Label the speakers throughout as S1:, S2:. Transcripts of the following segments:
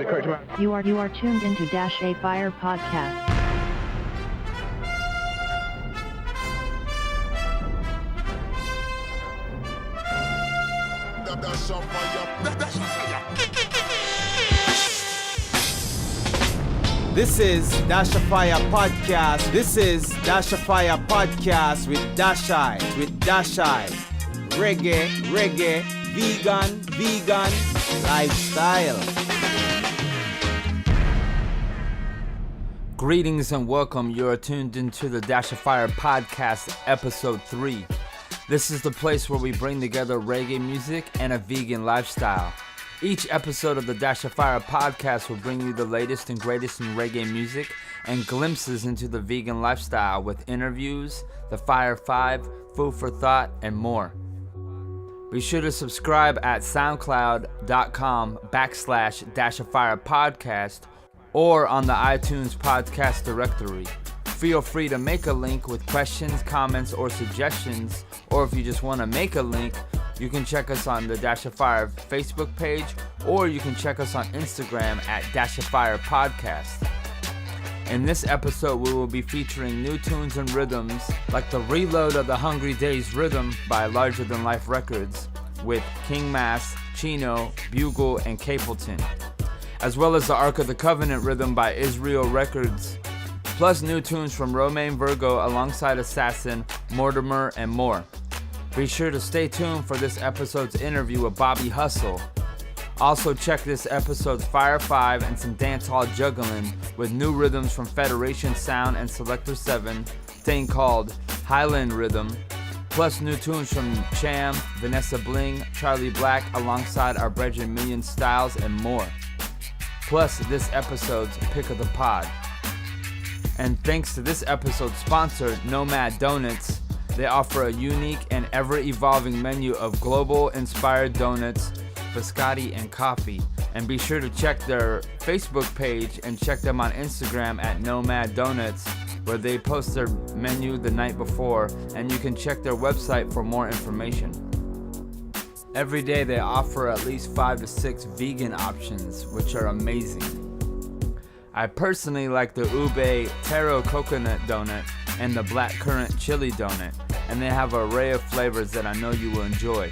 S1: You are tuned into Dash A Fire Podcast.
S2: This is Dash A Fire Podcast. This is Dash A Fire Podcast with Dashai. Reggae, vegan lifestyle. Greetings and welcome. You are tuned into the Dash A Fire Podcast, Episode 3. This is the place where we bring together reggae music and a vegan lifestyle. Each episode of the Dash A Fire Podcast will bring you the latest and greatest in reggae music and glimpses into the vegan lifestyle with interviews, the Fire 5, food for thought, and more. Be sure to subscribe at soundcloud.com/Dash A Fire Podcast or on the iTunes podcast directory. Feel free to make a link with questions, comments, or suggestions, or if you just want to make a link, you can check us on the Dash A Fire Facebook page, or you can check us on Instagram at Dash A Fire Podcast. In this episode, we will be featuring new tunes and rhythms, like the reload of the Hungry Days rhythm by Larger Than Life Records, with King Mass, Chino, Bugle, and Capleton, as well as the Ark of the Covenant rhythm by Israel Records, plus new tunes from Romain Virgo alongside Assassin, Mortimer, and more. Be sure to stay tuned for this episode's interview with Bobby Hustle. Also check this episode's Fire 5 and some dancehall juggling with new rhythms from Federation Sound and Selector 7, thing called Highland Rhythm, plus new tunes from Cham, Vanessa Bling, Charlie Black alongside our brethren Million Styles, and more. Plus this episode's Pick of the Pod. And thanks to this episode's sponsor, Nomad Donuts. They offer a unique and ever-evolving menu of global-inspired donuts, biscotti, and coffee. And be sure to check their Facebook page and check them on Instagram at Nomad Donuts, where they post their menu the night before, and you can check their website for more information. Every day they offer at least 5 to 6 vegan options, which are amazing. I personally like the ube taro coconut donut and the blackcurrant chili donut, and they have an array of flavors that I know you will enjoy.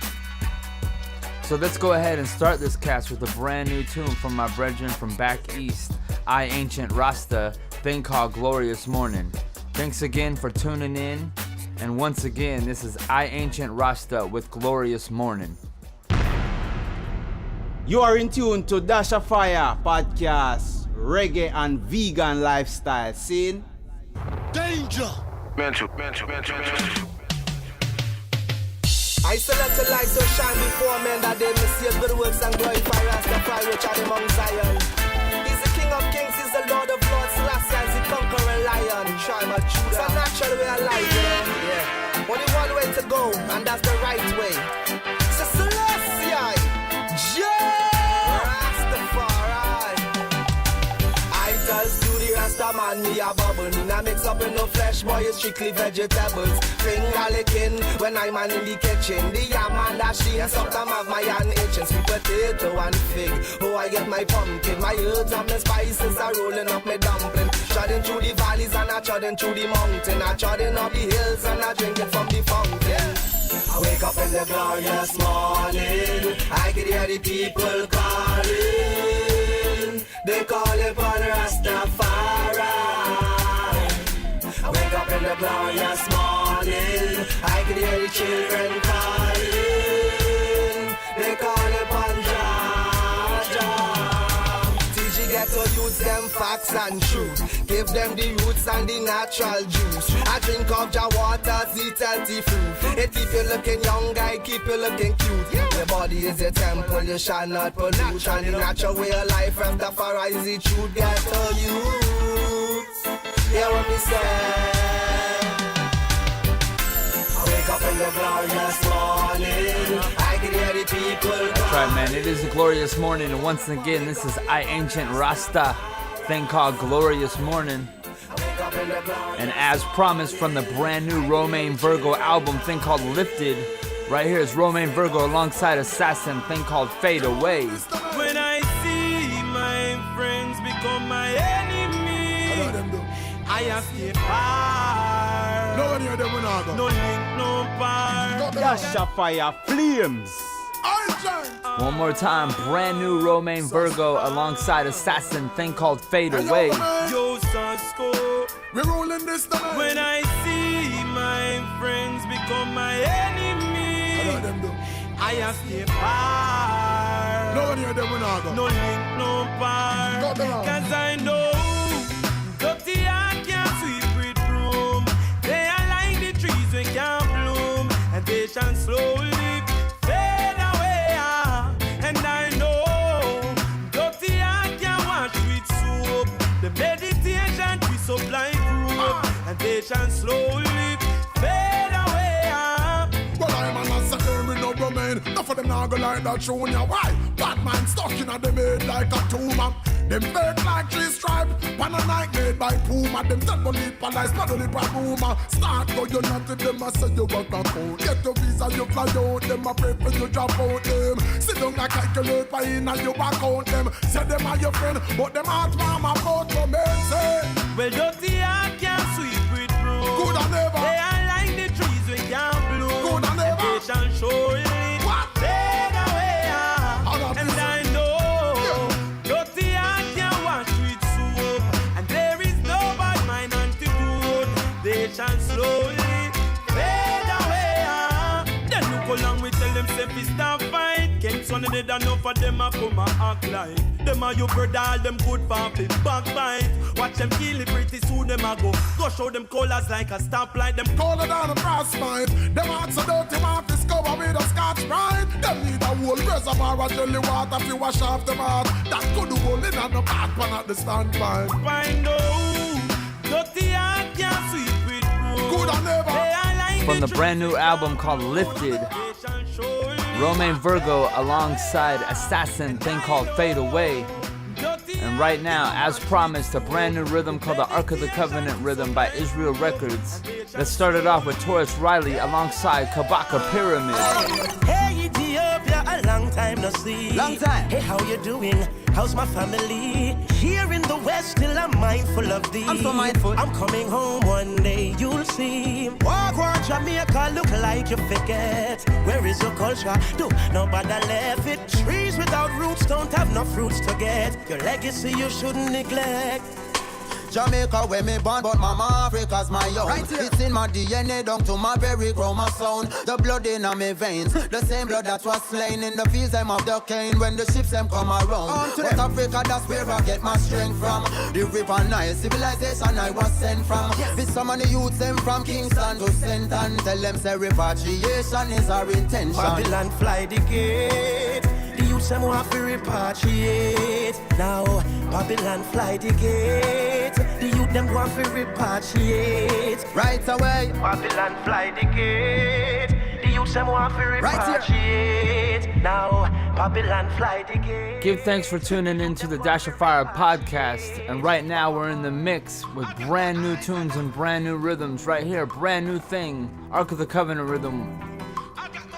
S2: So let's go ahead and start this cast with a brand new tune from my brethren from back east, I Ancient Rasta, thing called Glorious Morning. Thanks again for tuning in, and once again, this is I Ancient Rasta with Glorious Morning. You are in tune to Dash A Fire Podcast, Reggae and Vegan Lifestyle. Scene?
S3: Danger! Mental.
S4: I select a light so shine before men that they may see good works and glorify Rastafari which are among Zion. He's the King of Kings, he's the Lord of Lords, Selassie is the conqueror lion. Try my Judah. It's a natural way of life, yeah. Only one way to go, and that's the right way. So Selassie, Rasta man, me a bubble. Me nah mix up in no flesh, boy, it's strictly vegetables. Finger licking when I'm man in the kitchen. The yam and the sheen, sometimes have my hand itching. Sweet potato and fig, oh I get my pumpkin. My herbs and my spices are rolling up my dumpling. Trotting through the valleys and I trotting through the mountain. I trotting up the hills and I drink it from the fountain. I wake up in the glorious morning, I can hear the people calling. They call it on Rastafari. I wake up in the glorious morning, I can hear the children calling. They call it on Jah. TG ghetto youths them facts and truth. Give them the roots and the natural juice. I drink of Jah water, eat healthy fruit. It keep you looking young, guy, keep you looking cute. Your body is a temple, you shall not pollute. And the natural way of life, Rastafari is the truth. Ghetto youths, hear what me say. I wake up in the glorious morning, I can hear the people.
S2: That's right, man, it is a glorious morning, and once again, this is I Ancient Rasta, thing called Glorious Morning. And as promised from the brand new Romain Virgo album, thing called Lifted, right here is Romain Virgo alongside Assassin, thing called Fade Away.
S5: When I see my just stay far.
S3: No one here, them will not go.
S5: No link, no bar.
S6: Dasha Fire Flames.
S2: One more time, brand new Romain Virgo alongside Assassin, thing called Fade Away.
S5: Yo, Sasko.
S3: We're rolling this time.
S5: When I see my friends become my enemy, I just stay far.
S3: No one here, them will not go.
S5: No link, no bar. Cause I know dirty heart can't sweep with broom. They are like the trees we can't bloom, and they shall slowly fade away. And I know dirty heart can't wash with soap. The meditation we supply group, and they shall slowly fade away.
S3: Well, I'm an assassin with no Romain. Enough of them now go like that show ya. Why? Batman stuck in a them head like a tumor. Them fake like tree stripe. Pan a night made by Puma. Them temple lip and ice, paddle lip and rumor. Start go, you not to them, I say you work back home. Get your visa, you fly out. Them a pray for you drop out them. Sit down and calculate by in and you back out them. Say them are your friend, but them heart mama about to men say.
S5: Well, dirty heart can't sweep with broom.
S3: Good and never.
S5: They are like the trees we can't bloom.
S3: Good and never.
S5: They shall surely fade away. And I know dirty heart can't wash with soap, and there is no bad mind antidote. They shall slowly fade away. Then look along we tell them say fi stop fight. Can't son of dead enough of them a come a act like them a your brother, all them good for fi backbite. Watch them kill it pretty soon them a go show them colors like a stoplight. Them
S3: Color down a frostbite. Them hearts so dirty, want to discover with a Scotch Brite. Them need a whole reservoir of jelly water to wash off them heart. That could do all in on the back pan at the standpipe.
S5: find out dirty heart can't sweep with broom.
S3: Good and never.
S5: They are like
S2: From the brand new album called Lifted,
S5: they shall surely
S2: Romain Virgo alongside Assassin, thing called Fade Away. And right now, as promised, a brand new rhythm called the Ark of the Covenant rhythm by Israel Records that started off with Taurus Riley alongside Kabaka Pyramid.
S7: Hey Ethiopia, a long time no see.
S6: Long time.
S7: Hey, how you doing? How's my family? Here in the West, still I'm mindful of thee.
S6: I'm so mindful.
S7: I'm coming home one day, you'll see. Walk around Jamaica, look like you forget. Where is your culture? Do nobody left it? Trees without roots don't have no fruits to get. Your legacy you shouldn't neglect.
S8: Jamaica where me born, but Mama Africa's my own.
S6: Right here.
S8: It's in my DNA down to my very chromosome. The blood in my veins, the same blood that was slain in the fields them of the cane when the ships them come around. But Africa, that's where I get my strength from. The river Nile civilization I was sent from. With some of the youths them from Kingston to Senton. Tell them say repatriation is our intention.
S7: Babylon fly the gate. The youths them want to repatriate. Now Babylon fly the gate. The youth them want to repatriate.
S8: Right away.
S7: Babylon fly the gate. The youths them want to repatriate. Now Babylon fly the gate.
S2: Give thanks for tuning in to the Dash of Fire podcast. And right now we're in the mix with brand new tunes and brand new rhythms right here. Brand new thing, Ark of the Covenant rhythm.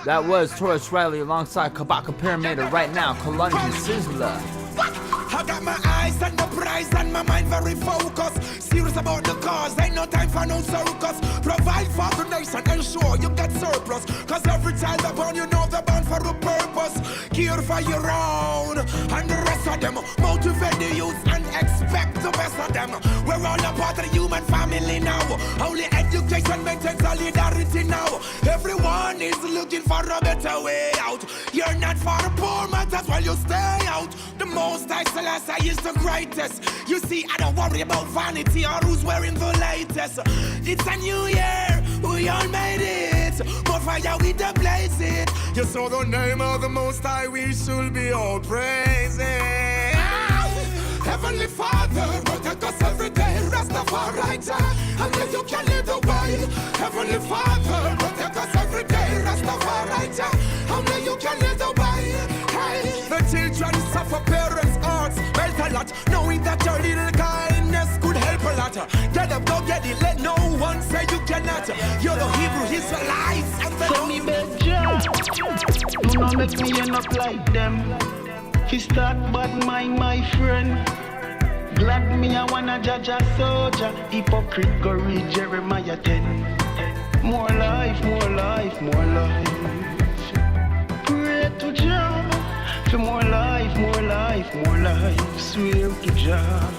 S2: That was Taurus Riley alongside Kabaka Pyramid. Right now, Kalunji Sizzler.
S9: I got my eyes on the prize and my mind very focused. Serious about the cause, ain't no time for no circus. Provide for the nation, ensure you get surplus. Cause every child upon you know they're born for a purpose. Care for your own, and the rest of them. Motivate the youth and expect the best of them. We're all a part of the human family now. Only education maintains solidarity now. Everyone is looking for a better way out. You're not for the poor man, that's why you stay out. The most Selassie is the greatest. You see, I don't worry about vanity or who's wearing the latest. It's a new year, we all made it. More fire with the blaze it. You saw the name of the Most High, we should be all praising. Heavenly Father, protect us every day. Rastafari, and then you can lead the way. Heavenly Father, protect us every day. Rastafari, and then you can lead the way. Hey, the children suffer, parents' hearts melt a lot, knowing that your little kindness could help a lot. Get up, go get it, let no one say you cannot. You're the Hebrew Israelites, and the
S10: me beg do not make me end up like them. Fi start bad mind, my friend. Glad me I wanna judge a soldier. Hypocrite go read Jeremiah 10. More life, more life, more life. Pray to Jah for more life, more life, more life. Swear to Jah.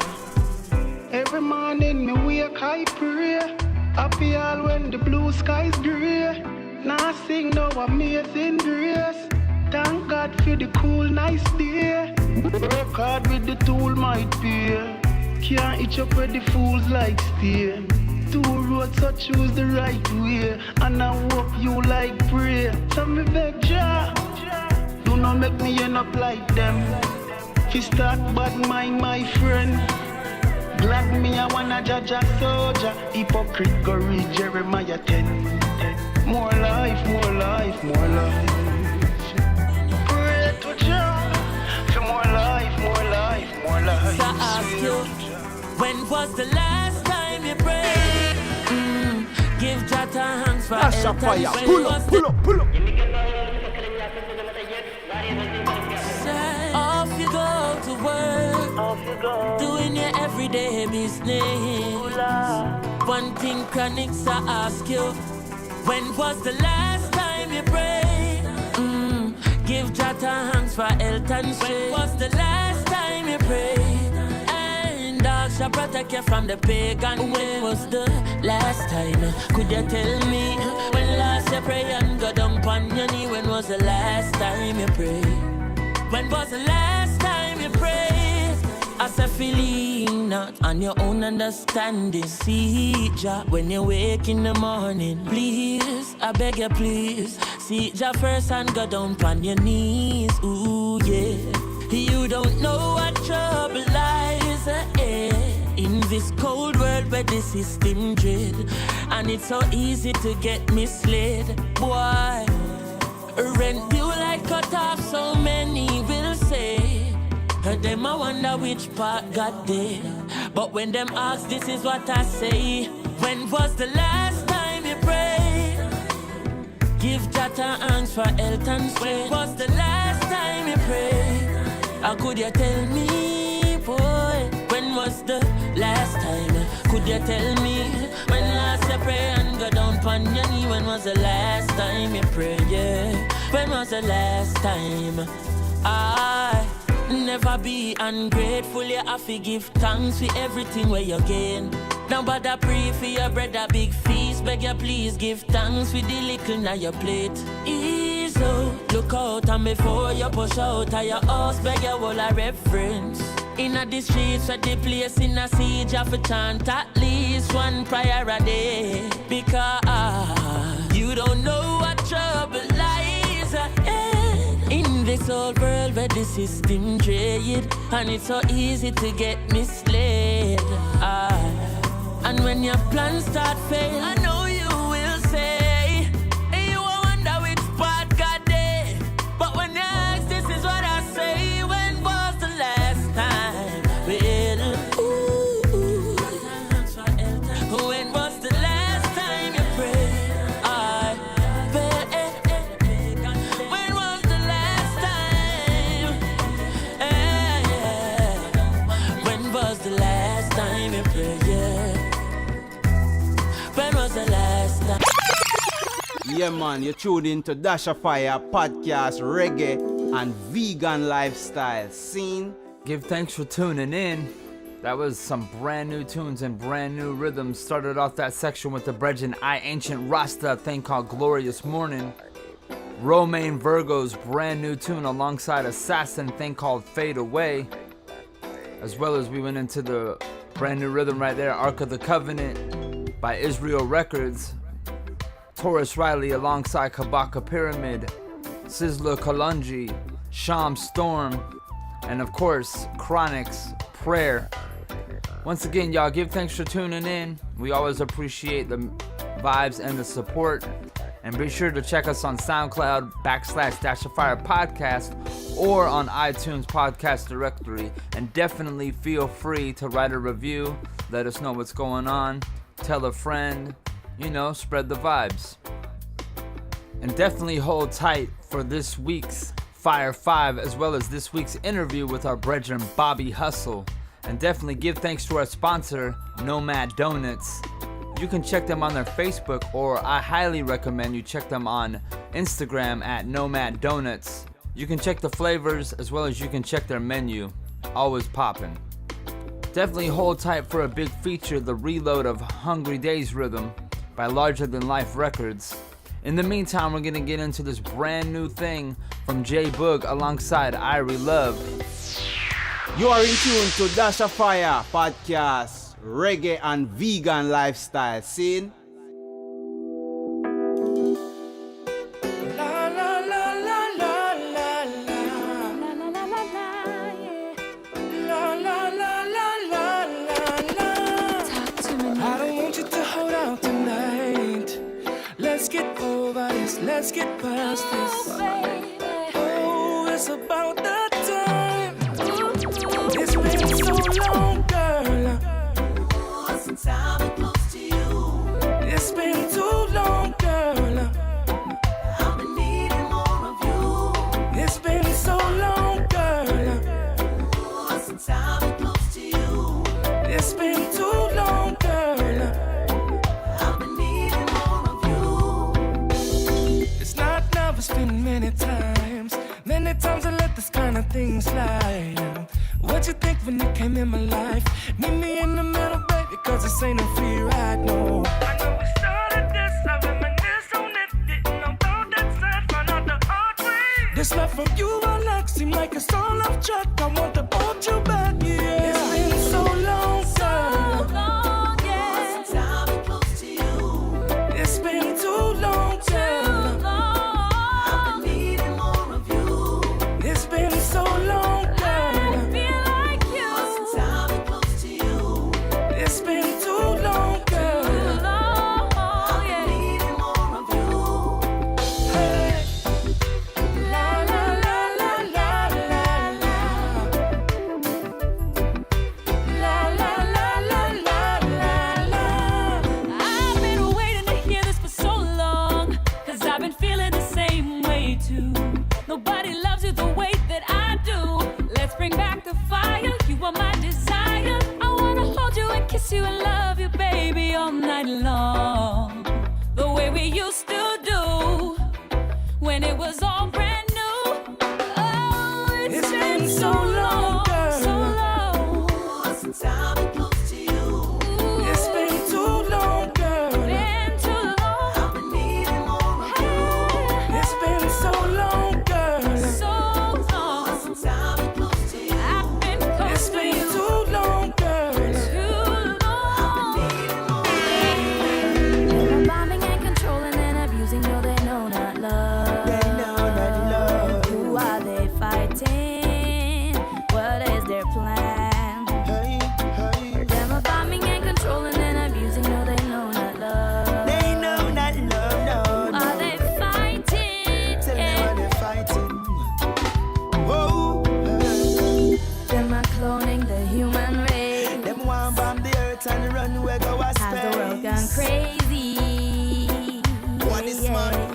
S10: Every morning me wake I pray. Happy all when the blue skies gray. Now sing no amazing grace. Thank God for the cool nice day. Work hard with the tool might pay. Can't itch up where the fools like stay. Two roads so choose the right way. And I walk you like prayer. So me beg Jah, do not make me end up like them. Fi start bad mind my friend. Glad me I wanna judge a soldier. Hypocrite go read Jeremiah 10. More life, more life, more life. Pray to Jah for more life, more life, more life.
S7: So I ask you, when was the last time you prayed? Give Jah thanks for
S6: Dasha fire. Pull up, pull up, pull up.
S7: Off you go to work, doing your everyday business. One thing chronics I ask you, when was the last time you prayed? Give Jah thanks for health and strength. When was the last time you prayed? And God shall protect you from the pagan. When was the last time? Could you tell me? When last you pray and go down on your knee? When was the last time you prayed? When was the last time you prayed? I said feeling not on your own understanding. See Jah when you wake in the morning. Please, I beg you please. See Jah first and go down on your knees. Ooh yeah. You don't know what trouble lies ahead. In this cold world where the system dread. And it's so easy to get misled. Boy, rent you like cut off, so many will say. Them I wonder which part got there. But when them ask, this is what I say. When was the last time you prayed? Give Jah thanks for health and strength. When was the last time you prayed? How could you tell me, boy? When was the last time? Could you tell me? When last you pray and go down on your knee? When was the last time you prayed? Yeah. When was the last time? I never be ungrateful, you have to give thanks for everything where you gain. Now bother pray for your bread, a big feast. Beg you please give thanks for the little na your plate. Ease out, look out and before you push out of your house, beg you all a reference. In the streets at the place in a siege, you have to chant at least one prayer a day. Because you don't know what trouble lies ahead. In this old world where the system trade, and it's so easy to get misled. And when your plans start fail, I know you will say, hey, you wonder which part got there. But when you ask, this is what I say. When was the last time? Well, when was the last time you prayed? When was the last time? When was the last time you prayed? Yeah. When was the last time?
S6: Yeah, man, you tuned into Dasha Fire podcast, reggae and vegan lifestyle scene.
S2: Give thanks for tuning in. That was some brand new tunes and brand new rhythms. Started off that section with the Brethren I Ancient Rasta thing called Glorious Morning. Romaine Virgo's brand new tune alongside Assassin thing called Fade Away. As well as we went into the brand new rhythm right there, Ark of the Covenant by Israel Records. Taurus Riley alongside Kabaka Pyramid, Sizzler Kalunji, Sham Storm, and of course, Chronix Prayer. Once again, y'all, give thanks for tuning in. We always appreciate the vibes and the support. And be sure to check us on SoundCloud /Dashafire Podcast or on iTunes Podcast Directory. And definitely feel free to write a review. Let us know what's going on. Tell a friend. You know, spread the vibes. And definitely hold tight for this week's Fire 5 as well as this week's interview with our brethren Bobby Hustle And definitely give thanks to our sponsor, Nomad Donuts. You can check them on their Facebook, or I highly recommend you check them on Instagram at Nomad Donuts. You can check the flavors as well as you can check their menu. Always poppin'. Definitely hold tight for a big feature, the reload of Hungry Days Rhythm by Larger Than Life Records. In the meantime, we're gonna get into this brand new thing from J Boog alongside Irie Love.
S6: You are in tune to Dash of Fire podcast, reggae and vegan lifestyle scene.
S5: Let's get past this. Oh, it's about that time. It's been so long, girl. Since I've been close to you. It's been too long, girl. I've been needing more of you. It's been so long, girl. Since I've been close to you. It's been too long, girl. It's been many times I let this kind of thing slide. What you think when you came in my life? Meet me in the middle, baby, cause this ain't a free ride, no. I know we started this, I reminisce on it. Didn't know about that side, found out the hard way. This love from you I like, seem like it's all off track. I want to hold you back, yeah. It's been so long, girl. Yeah. Since I've been close to you. It's been too long, girl. So long, girl. I feel like you. Since I've been close to you. It's been too long, girl. Too long, yeah. I'm needing more of you. Hey. La la la la la la la. La la la la la la la. I've been waiting to hear this for so long, 'cause I've been feeling the same way too. Nobody loves you the way that I do. Let's bring back the fire. You are my desire. I wanna hold you and kiss you and love you, baby, all night long. The way we used to do when it was all brand new. Oh, it's been so long, girl. So long. Since I've been close to you. It's been too long, girl. Been too long. I've been needing more of you. It's been so long. Crazy. What is money?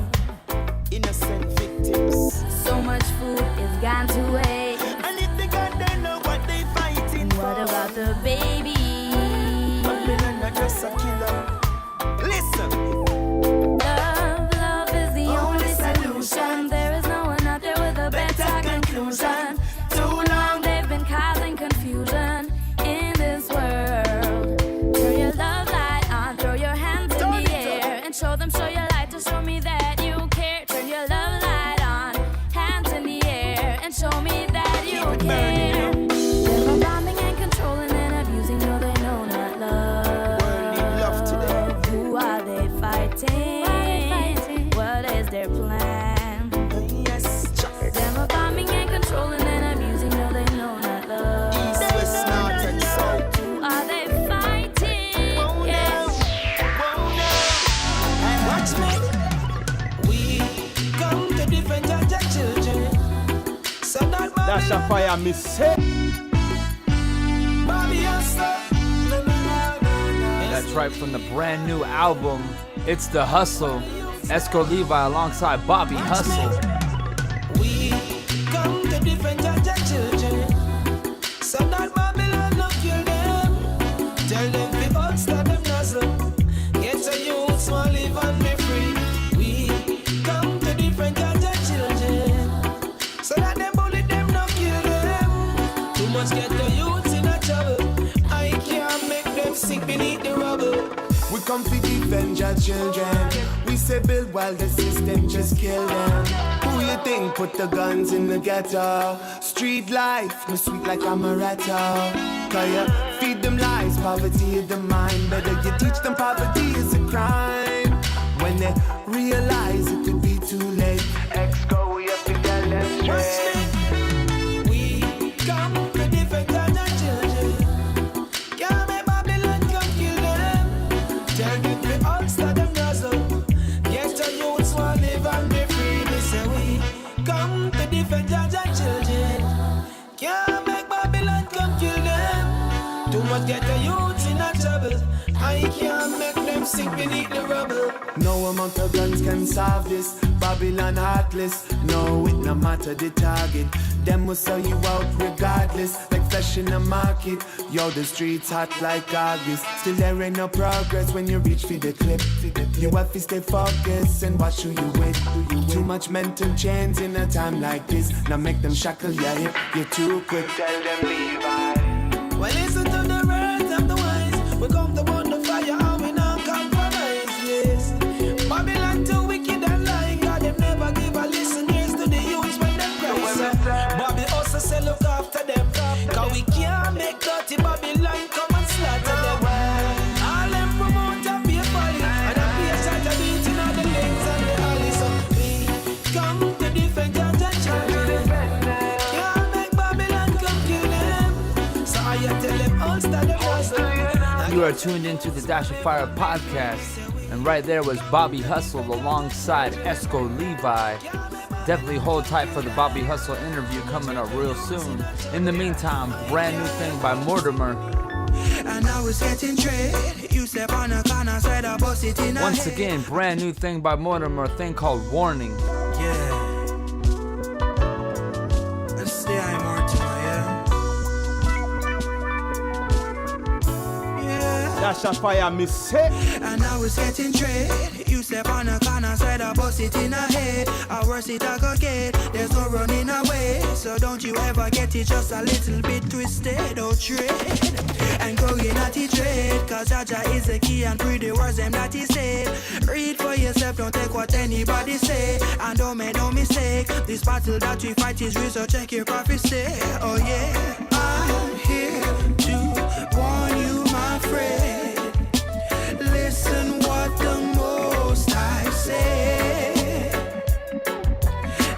S5: Innocent victims. So much food is gone to waste. And if they got they know what they fighting for. What about the baby? Babylon not just a killer. Listen. Love is the only solution. There is no one out there with a better conclusion. Too long they've been causing confusion in this world. Turn your love light on, throw your hands in the air, and show your light to show me that you care. Turn your love light on, hands in the air, and show me that you care. They're bombing and controlling and abusing, no they know not love. Love today. Who are they fighting? What is their plan? Yes. They're bombing and controlling and abusing, no they know not love. East, west, north, and south. Who are they fighting? Yes. Watch me. We come to defend your children. So that
S6: Dash of Fire, Miss Say.
S2: That's right, from the brand new album, It's the Hustle. Esco Levi alongside Bobby Hustle.
S5: We come to defend your children. So that Babylon look you
S11: come to defend your children. We say build while the system just kill them. Who you think put the guns in the ghetto? Street life, no sweet like amaretto. Cause you feed them lies, poverty is the mind. Better you teach them poverty is a crime. When they realize it could be too late. Ex-go, we have to get them straight.
S7: We come to defend our children. Can't make Babylon come kill them. Can't get me outside them nuzzle. Get the youths want live and be free. They say we come to defend our children. Can't make Babylon come kill them. Too much get the youths in a trouble. I can't make them sink beneath the rubble.
S11: No amount of guns can solve this. Babylon heartless. No, it no matter the target. Them will sell you out regardless. Like flesh in the market. Yo, the streets hot like August. Still there ain't no progress when you reach for the clip. You have to stay focused and watch who you with. Too much mental chains in a time like this. Now make them shackle your hip. You're too quick. Tell them Levi.
S7: Well, listen to the words of the wise. We come to burn the fire and we not compromise. Yes. Babylon too wicked and lying. God, them never give a listen ears to the youths when they cry. Bobby also say look after them. Cause we can't make dirty Babylon come and slaughter them. All them promote and be a body. And a be a shot of beating all the lanes and the alleys. So we come to defend our children. Can't make Babylon come kill them. So I tell them all start the hustle.
S2: You are tuned into the Dash of Fire podcast, and right there was Bobby Hustle alongside Esco Levi. Definitely hold tight for the Bobby Hustle interview coming up real soon. In the meantime, brand new thing by Mortimer.
S7: And I was getting trade. You step on a corner, said I bust it in.
S2: Once again, brand new thing by Mortimer, thing called Warning.
S7: Yeah. And stay I'm Mortimer, yeah.
S6: Dash of Fire, me say.
S7: And I was getting trade. You step on a corner, said I bust it in a head. I worse it I go get. There's no running away. So don't you ever get it just a little bit twisted. Don't trade and go in at the trade. Cause Jaja is the key and pretty words them that he said. Read for yourself, don't take what anybody say. And don't make no mistake. This battle that we fight is real, so check your prophecy. Oh yeah, I'm here to warn you, my friend. Listen what the Most High say.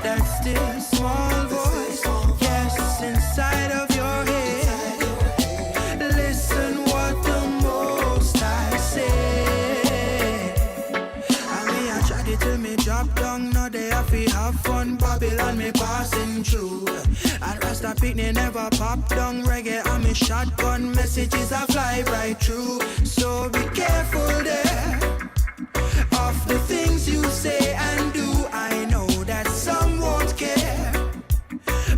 S7: That still small voice, yes, inside of your head. Listen what the Most High say. And me I tried it till me drop down. Now they have to have fun. Babylon me passing through. And Rasta Pitney never pop down. Reggae and me shotgun messages I fly right through. So be careful there of the things you say and do. I know that some won't care,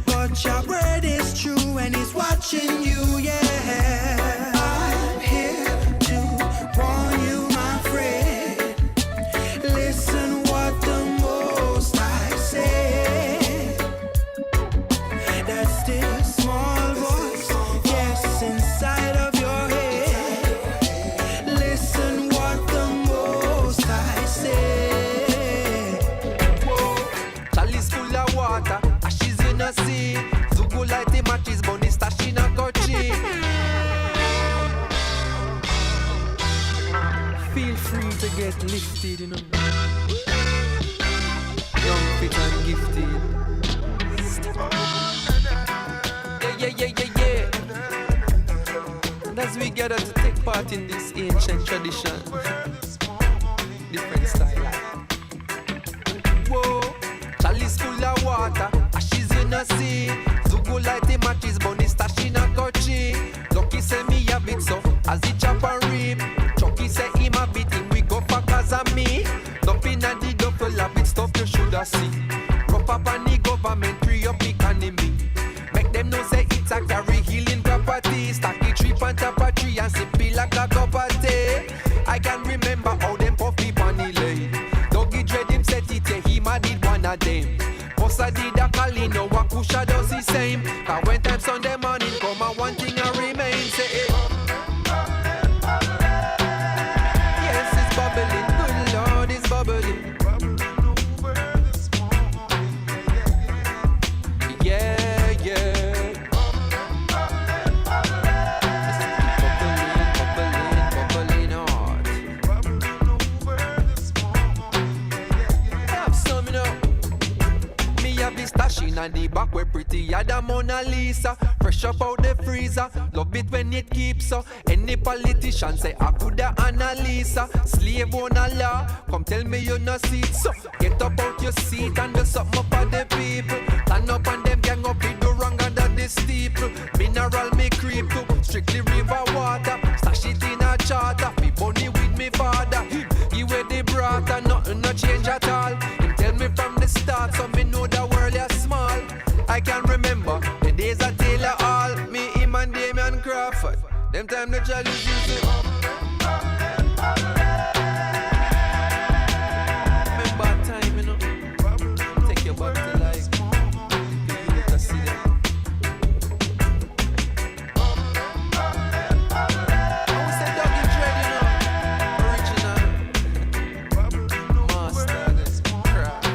S7: but your word is true and he's watching you, yeah. I'm here to warn you, my friend. Listen what the Most High say. That still small voice, yes, inside of your head. Listen what the Most High say.
S12: Chalice full of water, ashes in a sea. Zugu light the matches, bunny stash in a cochi. Feel free to get lifted, you know. Young, fit and gifted. Yeah. And as we gather to take part in this ancient tradition, different style. Whoa, chalice full of water, ashes in a sea. Zugu light the matches, bunny stash in a cochi. Lucky say me have it so, as it chop and rip. Chucky say him a beat him, we go for cause of me. Dumping and the duffel a bit stuff you shoulda see. Rough up on the government, free up the economy. Make them know say it's a carry healing property. Stack the tree on top of tree and sip it like a cup of tea. I can remember how them puffy on the lane. Dougie dread him set it, yeah, him a did one of them. Bossa did a call, no Wakusha does the same. Cause when time Sunday morning come and one thing a remain, say it. Yes, back where prettier than Mona Lisa. Fresh up out the freezer, love it when it keeps so. Any politician say I coulda Annalisa. Slave owner law, come tell me you no see it. So get up out your seat and do something up for the people. Stand up and them gang up, it do wrong under the steeple. Mineral me creep to, strictly river water. Stash it in a charter, me bunny with me father. He wear the brought and nothing no change at all. Him tell me from the start, so me know the world is small. I can remember the days of Taylor Hall, me, him and Damian Crawford. Them time the jollies used to remember time, you know. Take your back to life. You need to see them. I would say Dougie Dread, you know. Original master, this crap.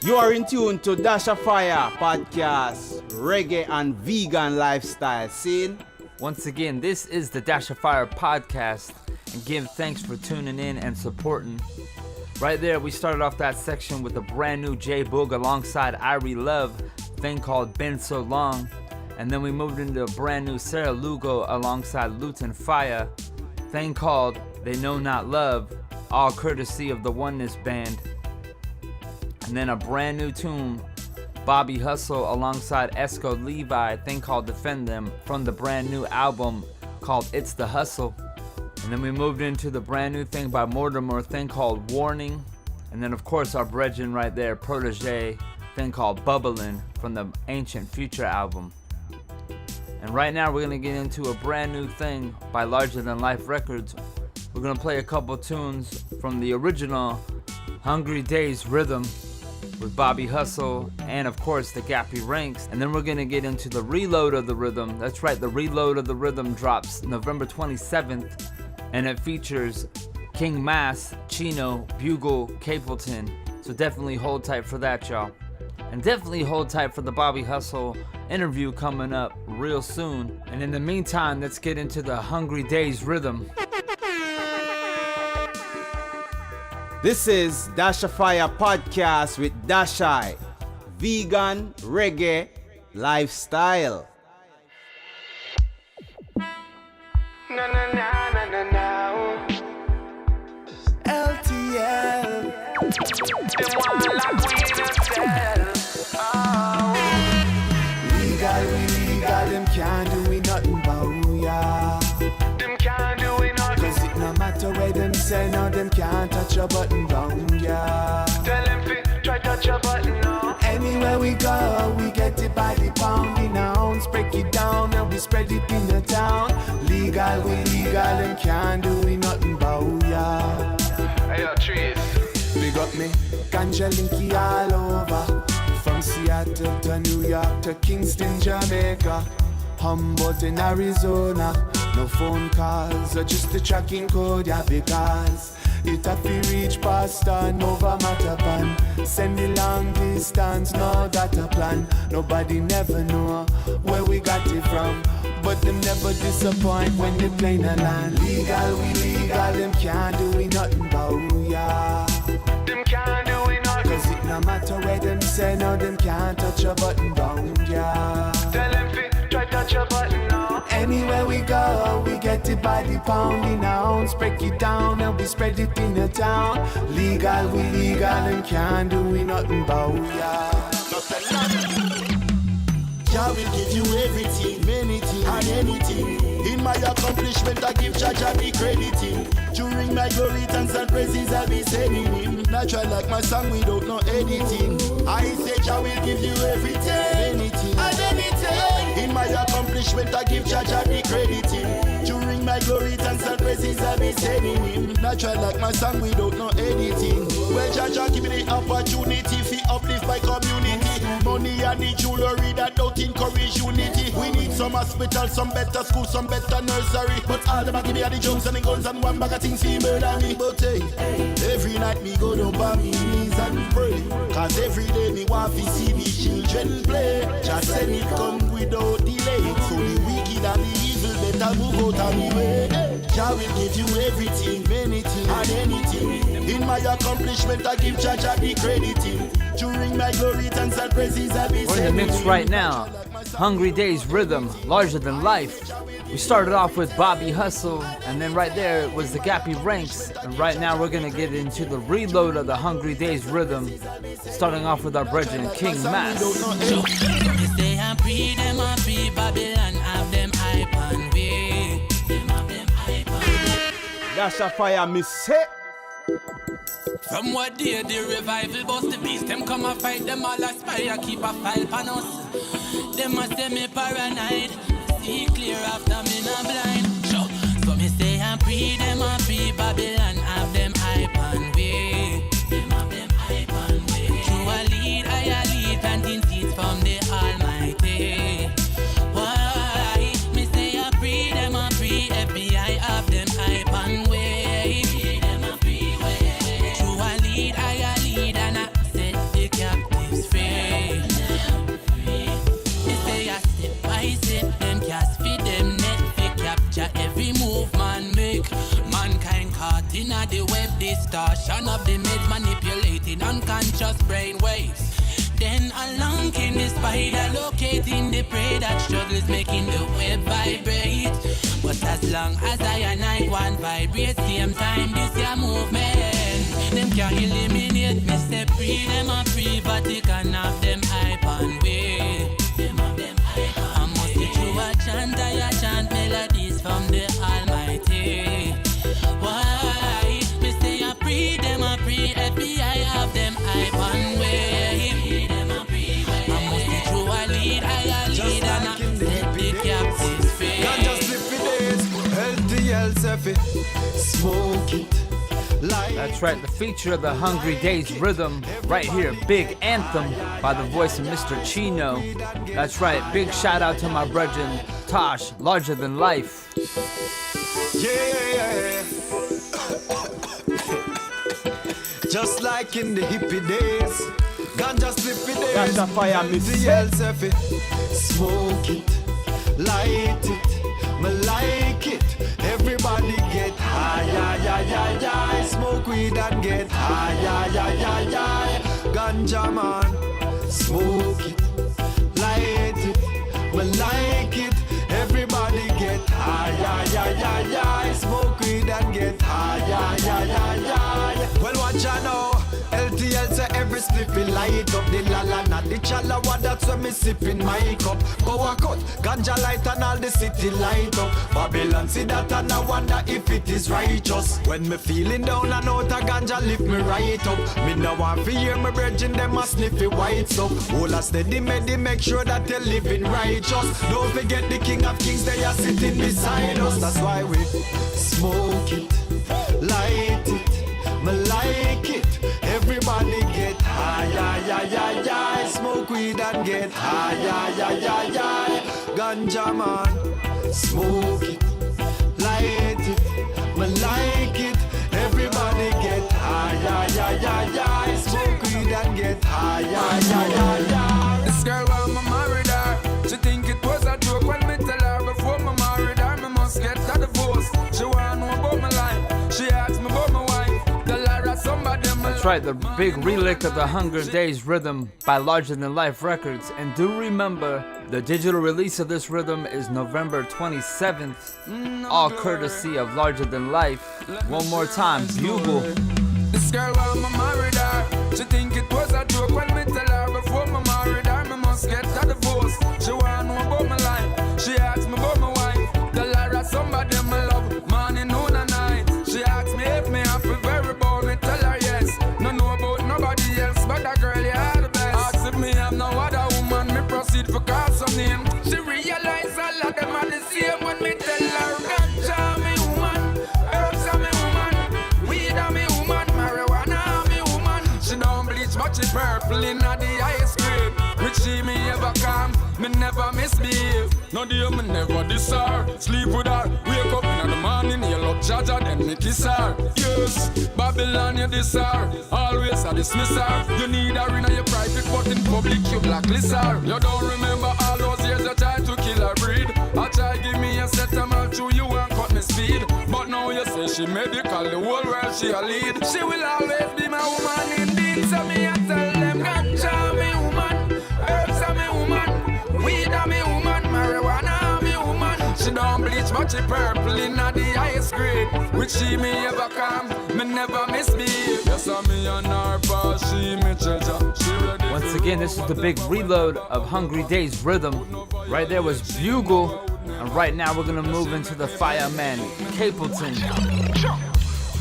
S6: You are in tune to Dash of Fire podcast, Reggae and Vegan Lifestyle scene.
S2: Once again, this is the Dash of Fire podcast, and give thanks for tuning in and supporting. Right there, we started off that section with a brand new J Boog alongside Irie Love, thing called Been So Long, and then we moved into a brand new Sarah Lugo alongside Luton Fire, thing called They Know Not Love, all courtesy of the Oneness Band. And then a brand new tune, Bobby Hustle alongside Esco Levi, thing called Defend Them, from the brand new album called It's the Hustle. And then we moved into the brand new thing by Mortimer, thing called Warning. And then of course our brethren right there, Protege, thing called Bubblin', from the Ancient Future album. And right now we're gonna get into a brand new thing by Larger Than Life Records. We're gonna play a couple tunes from the original Hungry Days Rhythm with Bobby Hustle, and of course the Gappy Ranks. And then we're gonna get into the reload of the rhythm. That's right, the reload of the rhythm drops November 27th, and it features King Mass, Chino, Bugle, Capleton. So definitely hold tight for that, y'all. And definitely hold tight for the Bobby Hustle interview coming up real soon. And in the meantime, let's get into the Hungry Days Rhythm.
S6: This is Dash of Fire podcast with Dashai, Vegan Reggae Lifestyle.
S10: Na na na na na na. LTL. Them want like we in a cell. Oh.
S11: Legal, we legal, them can't do we nothing about ya.
S10: Them can't do it nothing.
S11: Cause it no matter where them say, no, them can't touch your button down, yeah.
S10: Tell them fit, try touch your button now.
S11: Anywhere we go, we get it by the pound in ounce. Break it down and we spread it in the town. Legal, we legal, them can't do we nothing about ya.
S10: Hey, yo, trees.
S11: Big up me, ganja linky all over. From Seattle to New York to Kingston, Jamaica. Humboldt in Arizona. No phone calls or just the tracking code, yeah, because it have to reach Boston over Matapan. Send the long distance, no data plan. Nobody never know where we got it from, but them never disappoint when they play the land. Legal, we legal, them can't do we nothing about ya.
S10: Them can't do it nothing.
S11: Cause it no matter where them say, no, them can't touch a button down, yeah.
S10: Tell them fit, try touch your button now.
S11: Anywhere we go, we get it by the pound in ounce. Break it down and we spread it in the town. Legal, we legal, and can't do we nothing about ya.
S9: Jah will give you everything, anything and anything. In my accomplishment, I give Jah the crediting. During my glory, thanks and praises I be sending him. Natural like my song without no editing. I say Jah will give you everything, anything and anything. In my accomplishment, I give Jah the crediting. During my glory, thanks and praises I be sending him. Natural like my song without no editing. Well, Jah give me the opportunity fi uplift my community. Money and the jewelry that don't encourage unity. We need some hospital, some better school, some better nursery. But all them a give me are the junks and the guns and one bag of things fi murder me. But hey, every night me go down on me knees and pray. Cause every day me want to see me children play. Just send it come without delay. So the wicked and the evil better move out of me way. Jah will give you everything, anything and anything. In my accomplishment I give Jah the crediting. glory, thanks and praises I be
S2: We're in the mix right now. Hungry Days Rhythm, Larger Than Life. We started off with Bobby Hustle, and then right there was the Gappy Ranks. And right now we're gonna get into the reload of the Hungry Days Rhythm, starting off with our brethren King Mass.
S13: They are free, them are free, Babylon have them hype and way. Them have them hype and way.
S6: Dash a fire, miss say.
S13: From what day the revival bust the beast, them come and fight them all aspire, keep a file pan us. Them must say me paranoid, see clear after me not blind. So me say I'm free, them are free, Babylon have them hype and way. Them have them hype and way. True a lead, I lead, planting seeds from the Almighty. Why? Me say I'm free, them are free, FBI have them hype and way. Every move man make, mankind caught in the web distortion of the meds, manipulating unconscious brain waves. Then along came the spider, locating the prey that struggles, making the web vibrate. But as long as I and I want vibrate, same time this your movement, them can't eliminate me, step free, them are free, Vatican have them hype and way. Them have them hype and I must be true a chant, I chant melodies from the Almighty. Why? Me say I free, them a free, FBI have them hype and way. Them a free, I must be true a lead, I lead, and I set the captives free.
S9: Ganja slip it is, healthy, smoke it.
S2: That's right, the feature of the Hungry Days Rhythm, right here, Big Anthem by the voice of Mr. Chino. That's right, big shout out to my brethren Tosh, Larger Than Life.
S9: Yeah. Just like in the hippie days, ganja slippy days.
S6: Dash a fire, miss
S9: the smoke it, light it, me like it. Everybody get high, smoke weed and get high, ganja man, smoke it, light it, me like it. Everybody get high, smoke weed and get high. Well, watch out now. LTL say every slippy light up the lala, not the chalawa, that's when me sipping my cup. Go a cut, ganja light and all the city light up. Babylon see that and I wonder if it is righteous. When me feeling down and out a ganja lift me right up. Me no want to hear my brethren them a sniffy white up. All a steady make sure that they living righteous. Don't forget the King of Kings, they are sitting beside us. That's why we smoke it, light it, me like it. Everybody get high, smoke weed and get high, ganja man, smoke it, light it, me like it. Everybody get high, smoke weed and get high.
S5: This girl want me married her, she think it was a joke when me tell her before me married her, me must get a divorce. She want know about my life, she asked me about my wife.
S2: That's right, the big relic of the Hunger Days Rhythm by Larger Than Life Records. And do remember, the digital release of this rhythm is November 27th, all courtesy of Larger Than Life. One more time, Bugle.
S5: This girl want me married her, she think it was a joke when me tell her before me married her, me must get a divorce. She want know about my life, she asked me about my wife. Tell her somebody me love, morning, noon and night. She asked me if me happy very bold, me tell her yes. No know about nobody else, but that girl you are the best. Ask if me have no other woman, me proceed for call some name. She realize all of them are the same when me tell her ganja me woman, herbs are me woman, weed are me woman, marijuana are me woman. She don't bleach but she purple in the highest grade. Which she me ever come, me never misbehave. No dear me never diss her, sleep with her, wake up in the morning, you look Jaja, then me kiss her. Yes, Babylon you diss her, always I dismiss her. You need her in your private, but in public you blacklist her. You don't remember all those years you tried to kill her breed. I try give me a settlement to you and cut me speed. But now you say she medical, the whole world she a lead. She will always be my woman indeed, so me I tell them ganja me
S14: She don't bleach, but she purple in the highest grade. Which she me ever come, me never misbehave. Yes, I'm me and her boss, she me treasure. She ready.
S2: Once again, this is the big reload of Hungry Days Rhythm. Right there was Bugle. And right now we're gonna move into the Fireman, Capleton.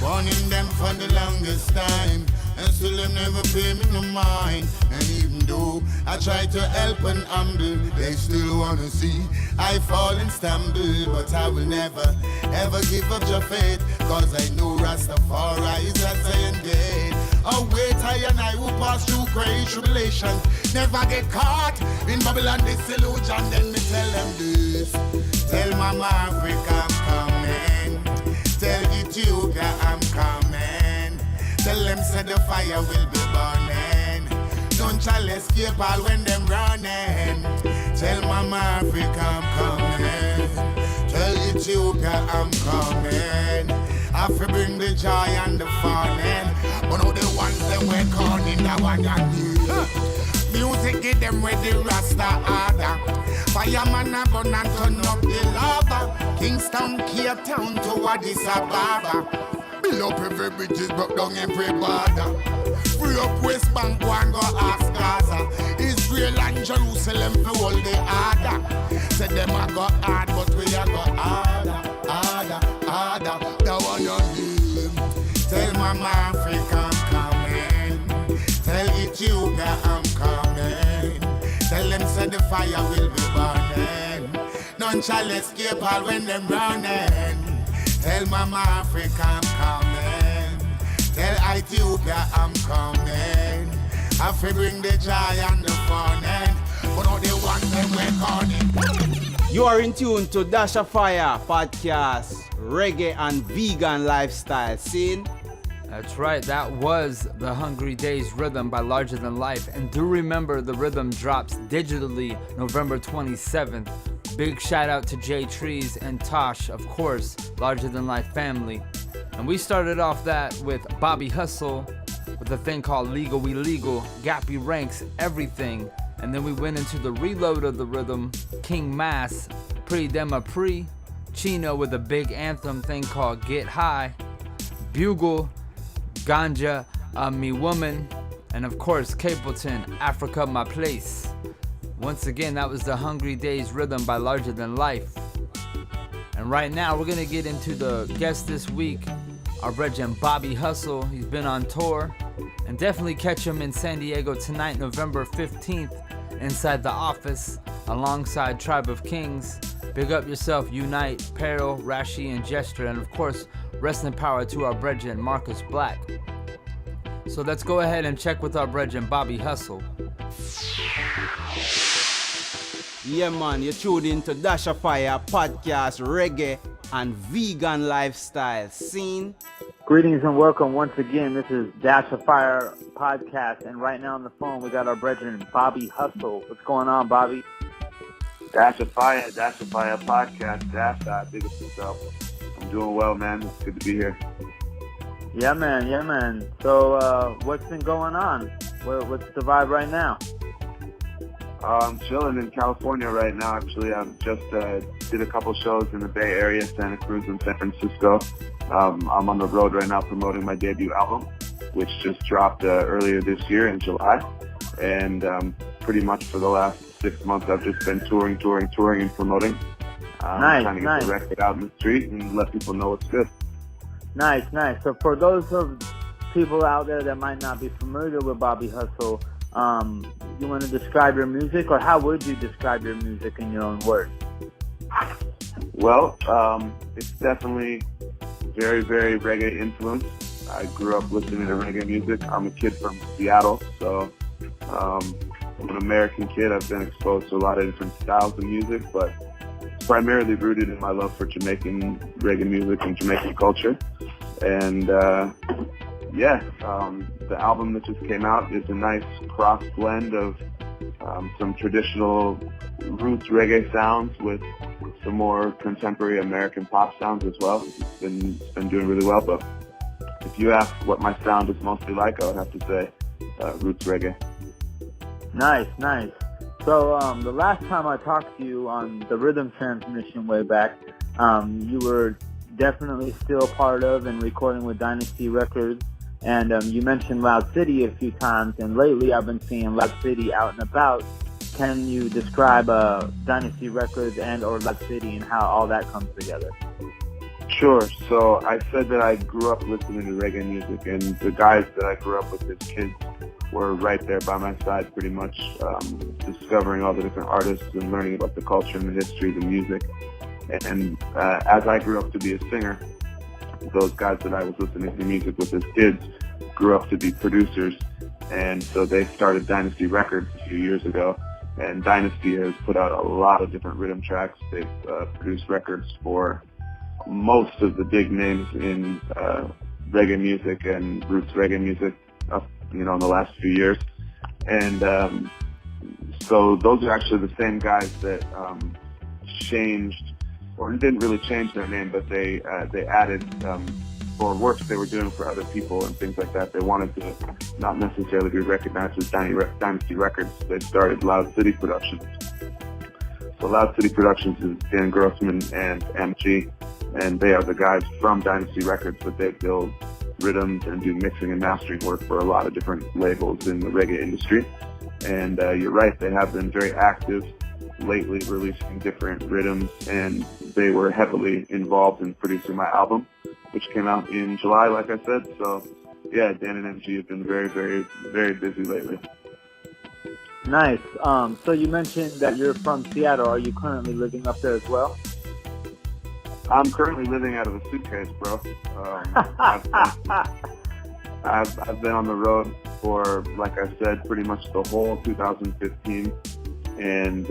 S15: Warning them for the longest time, and still them never pay me no mind. And even though I try to help and humble, they still wanna see I fall and stumble. But I will never, ever give up your faith, cause I know Rastafari is a saying dead. Oh wait, I and I will pass through great tribulation, never get caught in Babylon disillusion. Then me tell them this, tell Mama Africa I'm coming, tell Ethiopia I'm coming, tell them say the fire will be burning, don't shall escape all when them running. Tell Mama Africa I'm coming, tell Ethiopia I'm coming, I fi bring the joy and the fun in. But all the ones that work on in that one and you. Music get them with the Rasta order. Fireman a gun and turn up the lava. Kingston, Cape Town to Addis Ababa. Build up every bridges, broke down every border. Free up West Bank, go and go ask Gaza. Israel and Jerusalem to hold the order. Say them a go hard, but we a go harder, harder, harder. That one you hear. Tell Mama Africa I'm coming, tell Ethiopia I'm coming, tell them say the fire will be burning, none shall escape all when them running. Tell Mama Africa I'm coming, tell Ethiopia I'm coming, I fi bring the joy and the fun in, but all the ones them work on it.
S6: You are in tune to Dasha Fire Podcast, Reggae and Vegan Lifestyle scene.
S2: That's right, that was the Hungry Days Rhythm by Larger Than Life. And do remember, the rhythm drops digitally November 27th. Big shout out to Jay Trees and Tosh, of course, Larger Than Life family. And we started off that with Bobby Hustle with a thing called Legal We Legal, Gappy Ranks, Everything. And then we went into the reload of the rhythm, King Mass, Pre Dem a Pre, Chino with a big anthem thing called Get High, Bugle, Ganja, Me Woman, and of course Capleton, Africa My Place. Once again, that was the Hungry Days Rhythm by Larger Than Life. And right now we're gonna get into the guest this week, our brethren Bobby Hustle. He's been on tour, and definitely catch him in San Diego tonight, November 15th, inside the office alongside Tribe of Kings. Big up yourself, Unite, Peril, Rashi, and Gesture, and of course, rest in power to our brethren, Marcus Black. So let's go ahead and check with our brethren, Bobby Hustle.
S6: Yeah man, you tuned in to Dasha Fire Podcast, Reggae and Vegan Lifestyle scene.
S16: Greetings and welcome once again. This is Dash of Fire Podcast, and right now on the phone we got our brethren Bobby Hustle. What's going on, Bobby?
S17: Dash of Fire Podcast, Dash, big up yourself. I'm doing well, man. It's good to be here.
S16: Yeah, man. So, what's been going on? What's the vibe right now?
S17: I'm chilling in California right now, actually. I just did a couple shows in the Bay Area, Santa Cruz and San Francisco. I'm on the road right now promoting my debut album, which just dropped earlier this year in July. And pretty much for the last 6 months, I've just been touring and promoting. Trying to get the record out in the street and let people know what's good.
S16: Nice. So for those of people out there that might not be familiar with Bobby Hustle, you want to describe your music, or how would you describe your music in your own words?
S17: Well, it's definitely very, very reggae influenced. I grew up listening to reggae music. I'm a kid from Seattle, so I'm an American kid. I've been exposed to a lot of different styles of music, but it's primarily rooted in my love for Jamaican reggae music and Jamaican culture. And the album that just came out is a nice cross blend of some traditional roots reggae sounds with some more contemporary American pop sounds as well. It's been doing really well, but if you ask what my sound is mostly like, I would have to say roots reggae.
S16: Nice. So the last time I talked to you on the Rhythm Transmission way back, you were definitely still part of and recording with Dynasty Records. And you mentioned Loud City a few times, and lately I've been seeing Loud City out and about. Can you describe Dynasty Records and or Loud City and how all that comes together?
S17: Sure. So I said that I grew up listening to reggae music, and the guys that I grew up with as kids were right there by my side pretty much, discovering all the different artists and learning about the culture and the history of the music. And as I grew up to be a singer, those guys that I was listening to music with as kids grew up to be producers, and so they started Dynasty Records a few years ago, and Dynasty has put out a lot of different rhythm tracks. They've produced records for most of the big names in reggae music and roots reggae music in the last few years. And so those are actually the same guys that changed, or didn't really change their name, but they added for works they were doing for other people and things like that. They wanted to not necessarily be recognized as Dynasty Records. They started Loud City Productions. So Loud City Productions is Dan Grossman and MG, and they are the guys from Dynasty Records, but they build rhythms and do mixing and mastering work for a lot of different labels in the reggae industry. And you're right, they have been very active lately, releasing different rhythms, and they were heavily involved in producing my album, which came out in July, like I said. So yeah, Dan and MG have been very, very, very busy lately.
S16: Nice. So you mentioned that you're from Seattle. Are you currently living up there as well?
S17: I'm currently living out of a suitcase, bro. I've been on the road for, like I said, pretty much the whole 2015. And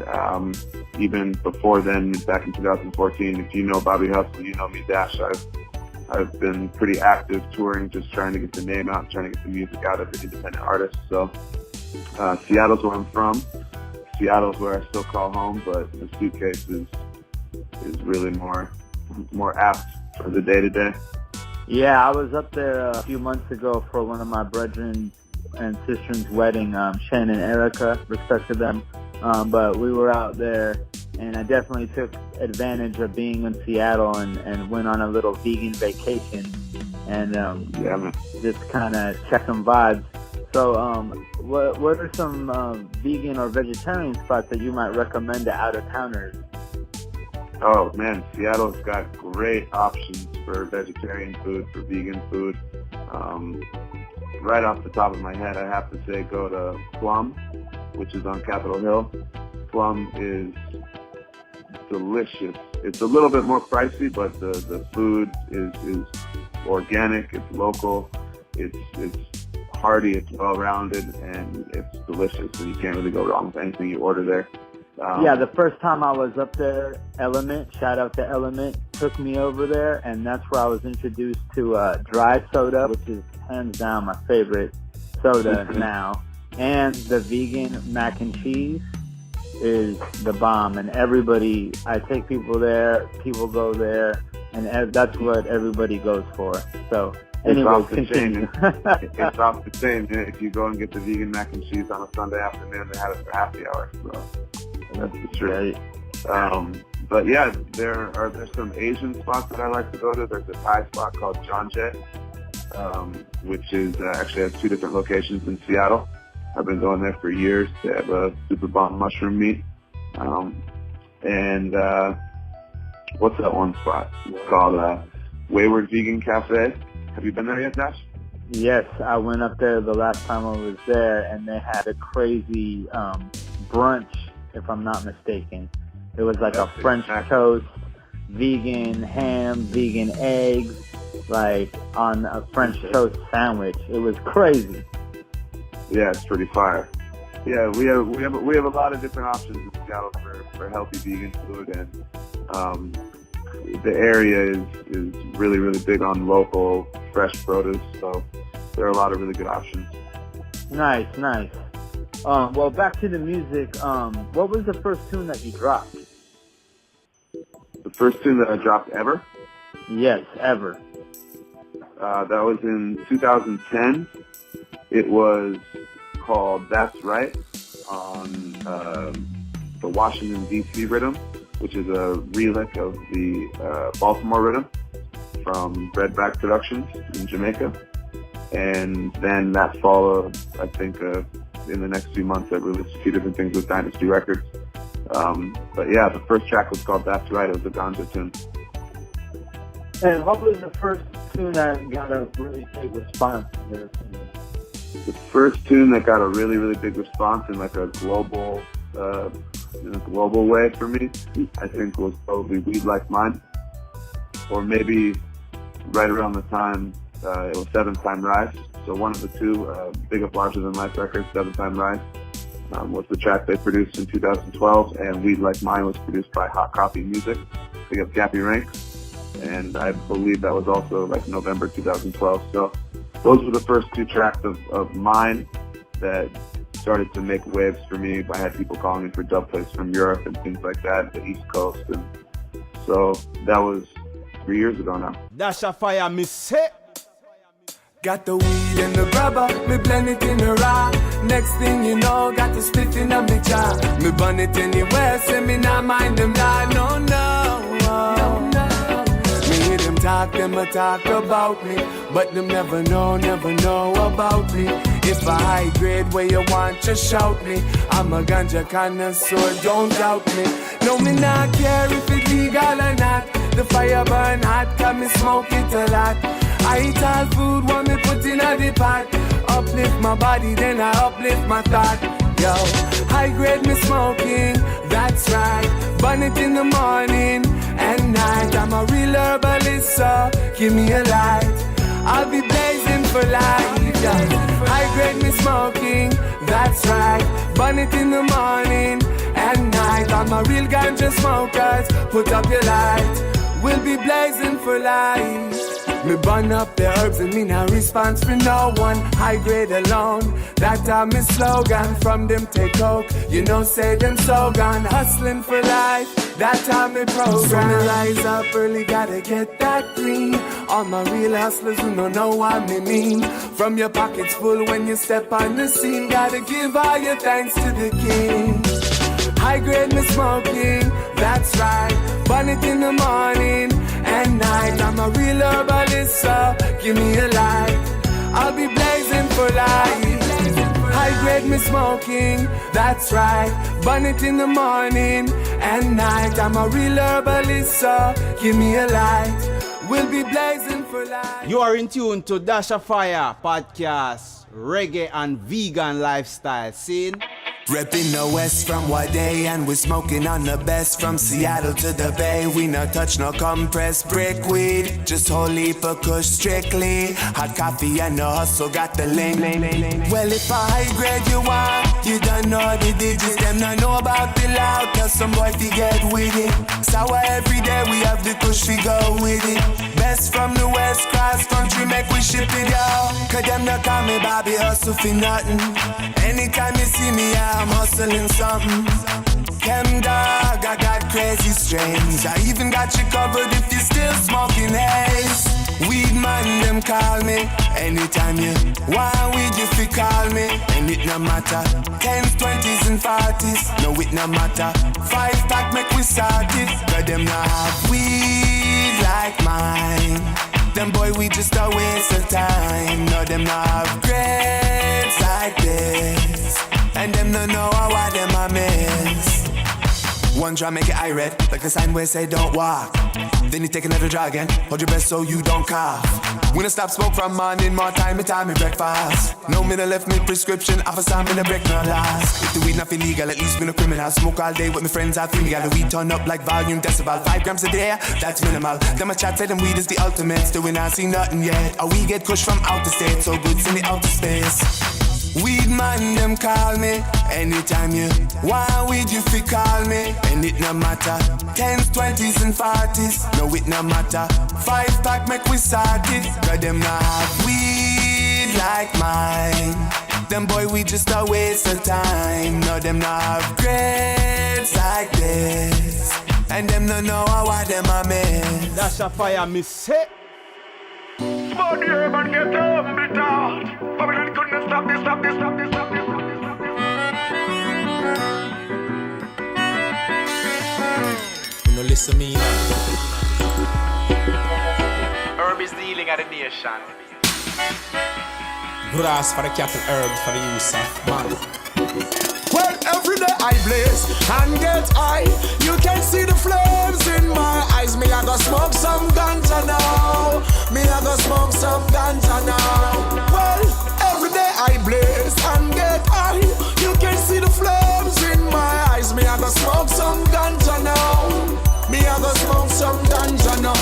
S17: even before then, back in 2014, if you know Bobby Hustle, you know me, Dash. I've been pretty active touring, just trying to get the name out, trying to get the music out of the independent artists. So Seattle's where I'm from. Seattle's where I still call home, but the suitcase is really more apt for the day-to-day.
S16: Yeah, I was up there a few months ago for one of my brethren and sister's wedding, Shannon and Erica, respect to them. But we were out there, and I definitely took advantage of being in Seattle and went on a little vegan vacation and just kind of check some vibes. So what are some vegan or vegetarian spots that you might recommend to out-of-towners?
S17: Oh man, Seattle's got great options for vegetarian food, for vegan food. Right off the top of my head, I have to say go to Plum, which is on Capitol Hill. Plum is delicious. It's a little bit more pricey, but the food is organic, it's local, it's hearty, it's well-rounded, and it's delicious, and you can't really go wrong with anything you order there.
S16: Yeah, the first time I was up there, Element, shout out to Element, took me over there, and that's where I was introduced to dry soda, which is hands down my favorite soda now. And the vegan mac and cheese is the bomb, and I take people there, people go there, and that's what everybody goes for. So anyway, continue.
S17: It's off the chain. If you go and get the vegan mac and cheese on a Sunday afternoon, they have it for happy hour. So that's the truth. But yeah, there's some Asian spots that I like to go to. There's a Thai spot called John Jay, which is actually has 2 different locations in Seattle. I've been going there for years. They have a super bomb mushroom meat. And what's that one spot? It's called Wayward Vegan Cafe. Have you been there yet, Dash?
S16: Yes, I went up there the last time I was there, and they had a crazy brunch, if I'm not mistaken. It was like a French toast, vegan ham, vegan eggs, like on a French toast sandwich. It was crazy.
S17: Yeah, it's pretty fire. Yeah, we have a lot of different options in Seattle for healthy vegan food, and the area is really, really big on local fresh produce. So there are a lot of really good options.
S16: Nice. Well, back to the music. What was the first tune that you dropped?
S17: The first tune that I dropped ever?
S16: Yes, ever.
S17: That was in 2010. It was called That's Right on the Washington, D.C. rhythm, which is a relic of the Baltimore rhythm from Redback Productions in Jamaica. And then that followed, I think, in the next few months, I released a few different things with Dynasty Records. But yeah, the first track was called That's Right. It was a ganja tune.
S16: And what was the first tune that got a really big response?
S17: The first tune that got a really, really big response in like a global, in a global way for me, I think was probably Weed Like Mine. Or maybe right around the time, it was 7th Time Rise. So one of the two, Big Up Larger Than Life Records, 7th Time Rise, was the track they produced in 2012. And Weed Like Mine was produced by Hot Copy Music, Big Up Gappy Ranks. And I believe that was also like November 2012. So those were the first two tracks of mine that started to make waves for me. I had people calling me for dub plays from Europe and things like that, the East Coast. And so that was 3 years ago now.
S6: Dash a fire, me say.
S11: Got the weed in the grabber, me blend it in the raw. Next thing you know, got the split in the jaw. Me burn it anywhere, say me not mind them, nah, no, no. Me hear them talk about me, but them never know about me. If a high grade where you want, just shout me. I'm a ganja connoisseur, don't doubt me. No, me not care if it legal or not. The fire burn hot, can me smoke it a lot. I eat all food when me put in a the pot. Uplift my body, then I uplift my thought. Yo, high grade me smoking, that's right. Burn it in the morning and night. I'm a real herbalist, so give me a light. I'll be blazing for life. Yeah. High grade me smoking, that's right. Burn it in the morning and night. I'm a real ganja smoker. Put up your light. We'll be blazing for life. Me burn up the herbs and me no response for no one. High grade alone, that time me slogan. From them take coke, you know say them so gone. Hustling for life, that time me program. So me rise up early, gotta get that green. All my real hustlers who don't know what me mean. From your pockets full when you step on the scene. Gotta give all your thanks to the king. High grade me smoking, that's right. Burn it in the morning and night. I'm a real herbalist, so give me a light. I'll be blazing for life. High grade me smoking, that's right. Burn it in the morning and night. I'm a real herbalist, so give me a light. We'll be blazing for life.
S6: You are in tune to Dash a Fire podcast, Reggae and Vegan Lifestyle. Scene.
S11: Reppin' the West from Wade, and we smoking on the best from Seattle to the Bay. We no touch no compressed brick weed, just whole heap of kush strictly. Hot coffee and the hustle got the link. Well, if a high grade you want, you don't know the digits. Them not know about the loud, cause some boy fi get with it. Sour every day, we have the kush fi go with it. Best from the West, cross country, make we ship it out. Cause them not call me Bobby hustle fi nothing. Anytime you see me out, I'm hustling something. Chem dog, I got crazy strains. I even got you covered if you still smoking haze. Weed man, them call me anytime you want weed, you fi call me. And it no matter 10s, 20s and 40s. No, it no matter 5-pack, make we start it. Cause them not have weed like mine. Them boy, we just a waste of time. No, them not have grades like this. And them no know how them a miss. One draw make it eye red, like the sign where say don't walk. Then you take another draw again, hold your breath so you don't cough. When I stop smoke from morning, more time me breakfast. No me no left me prescription, off a sign me no break no last. If the weed not illegal, at least me no criminal. Smoke all day with my friends, I feel me. Got the weed turn up like volume decibel. 5 grams a day, that's minimal. Then my chat say them weed is the ultimate, still we not see nothing yet. Or we get kush from outer state, so good send me outer space. Weed man, them call me anytime you want weed, you fi call me. And it no matter 10s, 20s and 40s. No, it no matter 5-pack, make we start it. Cause them not have weed like mine. Them boy, we just a waste of time. No, them not have grades like this. And them no know how them a miss.
S6: Dash a Fire, me say.
S9: Small the herb and get humbled out. Babylon couldn't stop this.
S18: listen me now. Herb is the healing of the nation. Grass for the cattle, herb for the use of man.
S9: Well, every day I blaze and get high. You can see the flames in my eyes. Me, I go smoke some ganja now. Me, I go smoke some ganja now. Well, every day I blaze and get high. You can see the flames in my eyes. Me, I go smoke some ganja now. Me, I go smoke some ganja now.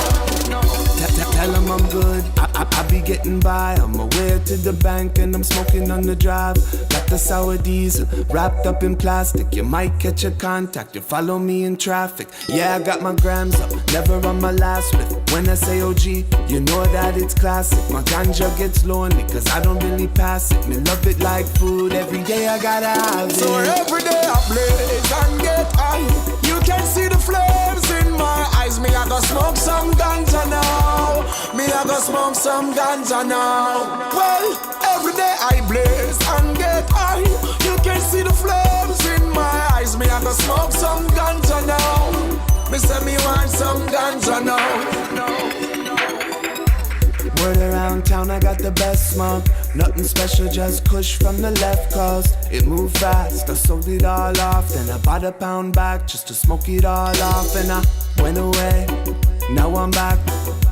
S11: Tell them I'm good, I be getting by. I'm away to the bank and I'm smoking on the drive. Got the sour diesel wrapped up in plastic. You might catch a contact, you follow me in traffic. Yeah, I got my grams up, never on my last lift. When I say OG, you know that it's classic. My ganja gets lonely cause I don't really pass it. Me love it like food, every day I gotta have it.
S9: So every day I blaze and get high. You can see the flames in my eyes. Me, I go smoke some ganja now. Me, I go smoke some ganja now. Well, every day I blaze and get high. You can see the flames in my eyes. Me, I go smoke some ganja now. Me say me want some ganja now.
S11: Word around town, I got the best smoke. Nothing special, just kush from the left coast. It moved fast, I sold it all off. Then I bought a pound back just to smoke it all off. And I went away, now I'm back.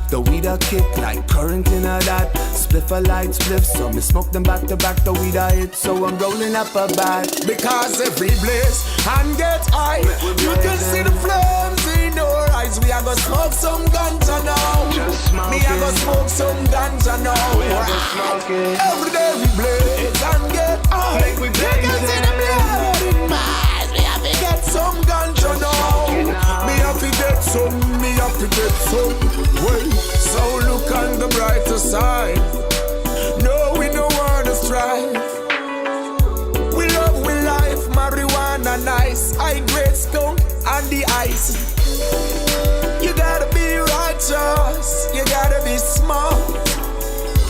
S11: The weed a kick like current in a that. Spliff a light spliff, so me smoke them back to back. The weed a hit, so I'm rolling up a bag.
S9: Because every blaze and get high. You can see the flames in our eyes. We are gonna smoke some ganja now. Me I gonna smoke some ganja now. Every day we blaze and get high. You can see the blood in my eyes. We have to get some ganja now. Me have to get some, me have to get some. Well, so look on the brighter side. No, we don't wanna strive. We love, we life, marijuana nice. High grade skunk on the ice. You gotta be righteous, you gotta be smart.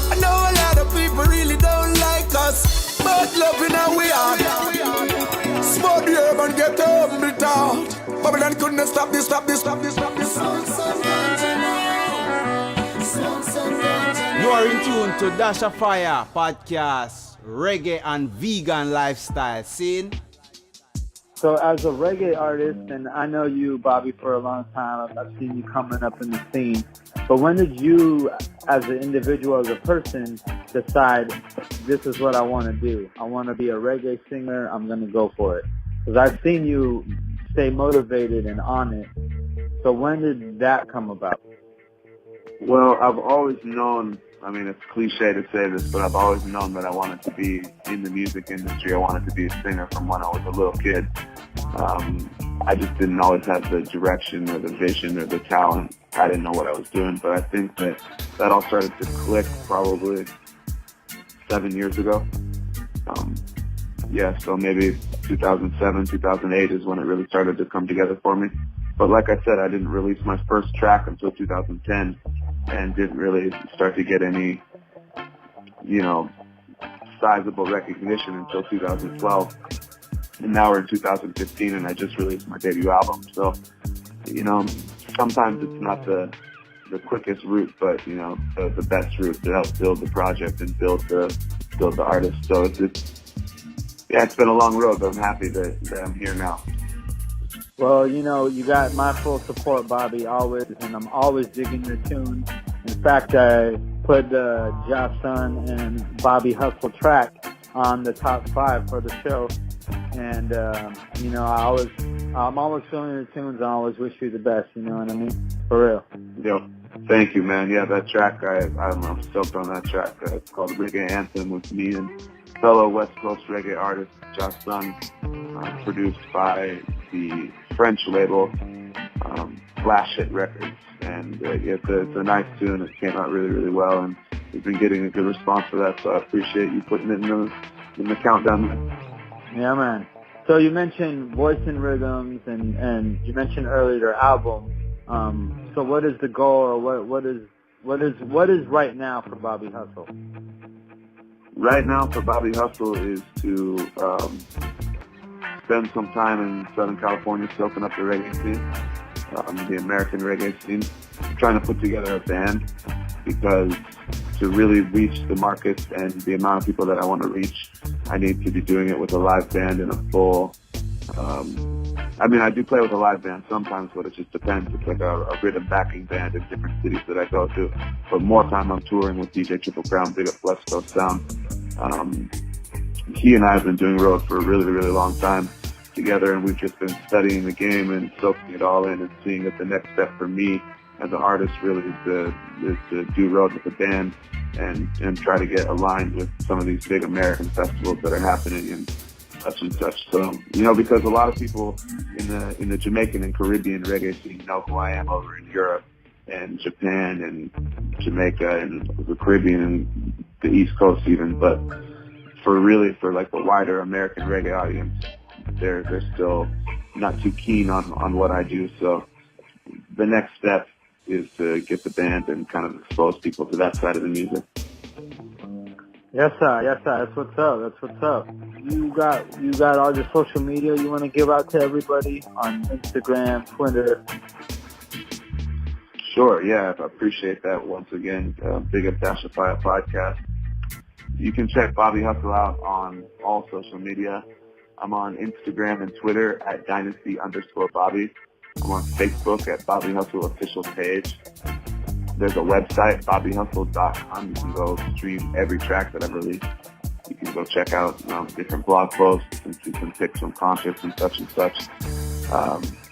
S9: I know a lot of people really don't like us, but loving how we are. Smoke the herb and get humble out. Babylon couldn't stop this, stop this, stop this, stop this.
S6: You are in tune to Dash of Fire podcast, Reggae and Vegan Lifestyle. Scene.
S16: So as a reggae artist, and I know you, Bobby, for a long time, I've seen you coming up in the scene, but when did you, as an individual, as a person, decide, this is what I want to do? I want to be a reggae singer, I'm going to go for it. Because I've seen you stay motivated and on it. So when did that come about?
S17: Well, I've always known, I mean, it's cliche to say this, but I've always known that I wanted to be in the music industry. I wanted to be a singer from when I was a little kid. I just didn't always have the direction or the vision or the talent. I didn't know what I was doing, but I think that all started to click probably 7 years ago. So maybe 2007, 2008 is when it really started to come together for me. But like I said, I didn't release my first track until 2010 and didn't really start to get any, sizable recognition until 2012. And now we're in 2015 and I just released my debut album. So, sometimes it's not the quickest route, but, the best route to help build the project and build the artist. So it's been a long road, but I'm happy that I'm here now.
S16: Well, you got my full support, Bobby, always, and I'm always digging your tunes. In fact, I put the Josh Sun and Bobby Hustle track on the top 5 for the show. And, I'm always feeling your tunes. I always wish you the best, you know what I mean? For real.
S17: Yo, thank you, man. Yeah, that track, I'm stoked on that track. It's called Reggae Anthem with me and fellow West Coast reggae artist Josh Sun, produced by the French label Flash Hit Records, and it's a nice tune. It came out really, really well, and we've been getting a good response for that. So I appreciate you putting it in the countdown.
S16: Yeah, man. So you mentioned Voice and Rhythms, and you mentioned earlier your album. So what is the goal, or what is right now for Bobby Hustle?
S17: Right now for Bobby Hustle is to spend some time in Southern California soaking up the reggae scene, the American reggae scene. I'm trying to put together a band because to really reach the markets and the amount of people that I want to reach, I need to be doing it with a live band and a full, I do play with a live band sometimes, but it just depends. It's like a rhythm backing band in different cities that I go to. But more time I'm touring with DJ Triple Crown, big up West Coast Sound. He and I have been doing road for a really, really long time together, and we've just been studying the game and soaking it all in and seeing that the next step for me as an artist really is to do road with the band and try to get aligned with some of these big American festivals that are happening and such and such. So, because a lot of people in the Jamaican and Caribbean reggae scene know who I am over in Europe and Japan and Jamaica and the Caribbean and the East Coast even, but for like the wider American reggae audience, they're still not too keen on what I do. So the next step is to get the band and kind of expose people to that side of the music.
S16: Yes, sir. Yes, sir. That's what's up. That's what's up. You got all your social media you want to give out to everybody on Instagram, Twitter.
S17: Sure. Yeah, I appreciate that. Once again, big up Dash of Fire podcast. You can check Bobby Hustle out on all social media. I'm on Instagram and Twitter at Dynasty_Bobby. I'm on Facebook at Bobby Hustle official page. There's a website, bobbyhustle.com. You can go stream every track that I've released. You can go check out different blog posts and see some pics from concerts and such and such.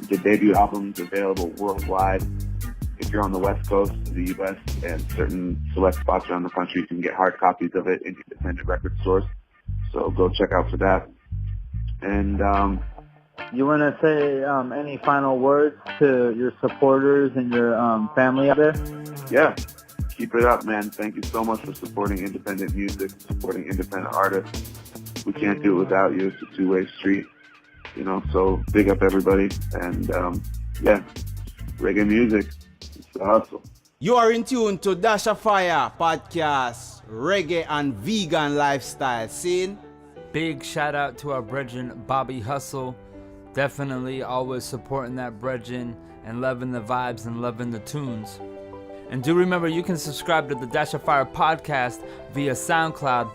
S17: The debut album's available worldwide. If you're on the West Coast of the U.S. and certain select spots around the country, you can get hard copies of it in independent record stores. So go check out for that. And
S16: you want to say any final words to your supporters and your family out there?
S17: Yeah, keep it up, man. Thank you so much for supporting independent music, supporting independent artists. We can't do it without you. It's a two-way street, so big up everybody. And reggae music, it's the hustle.
S6: You are in tune to Dash of Fire podcast, Reggae and Vegan Lifestyle scene.
S2: Big shout out to our brethren Bobby Hustle. Definitely always supporting that brethren and loving the vibes and loving the tunes. And do remember, you can subscribe to the Dash of Fire podcast via SoundCloud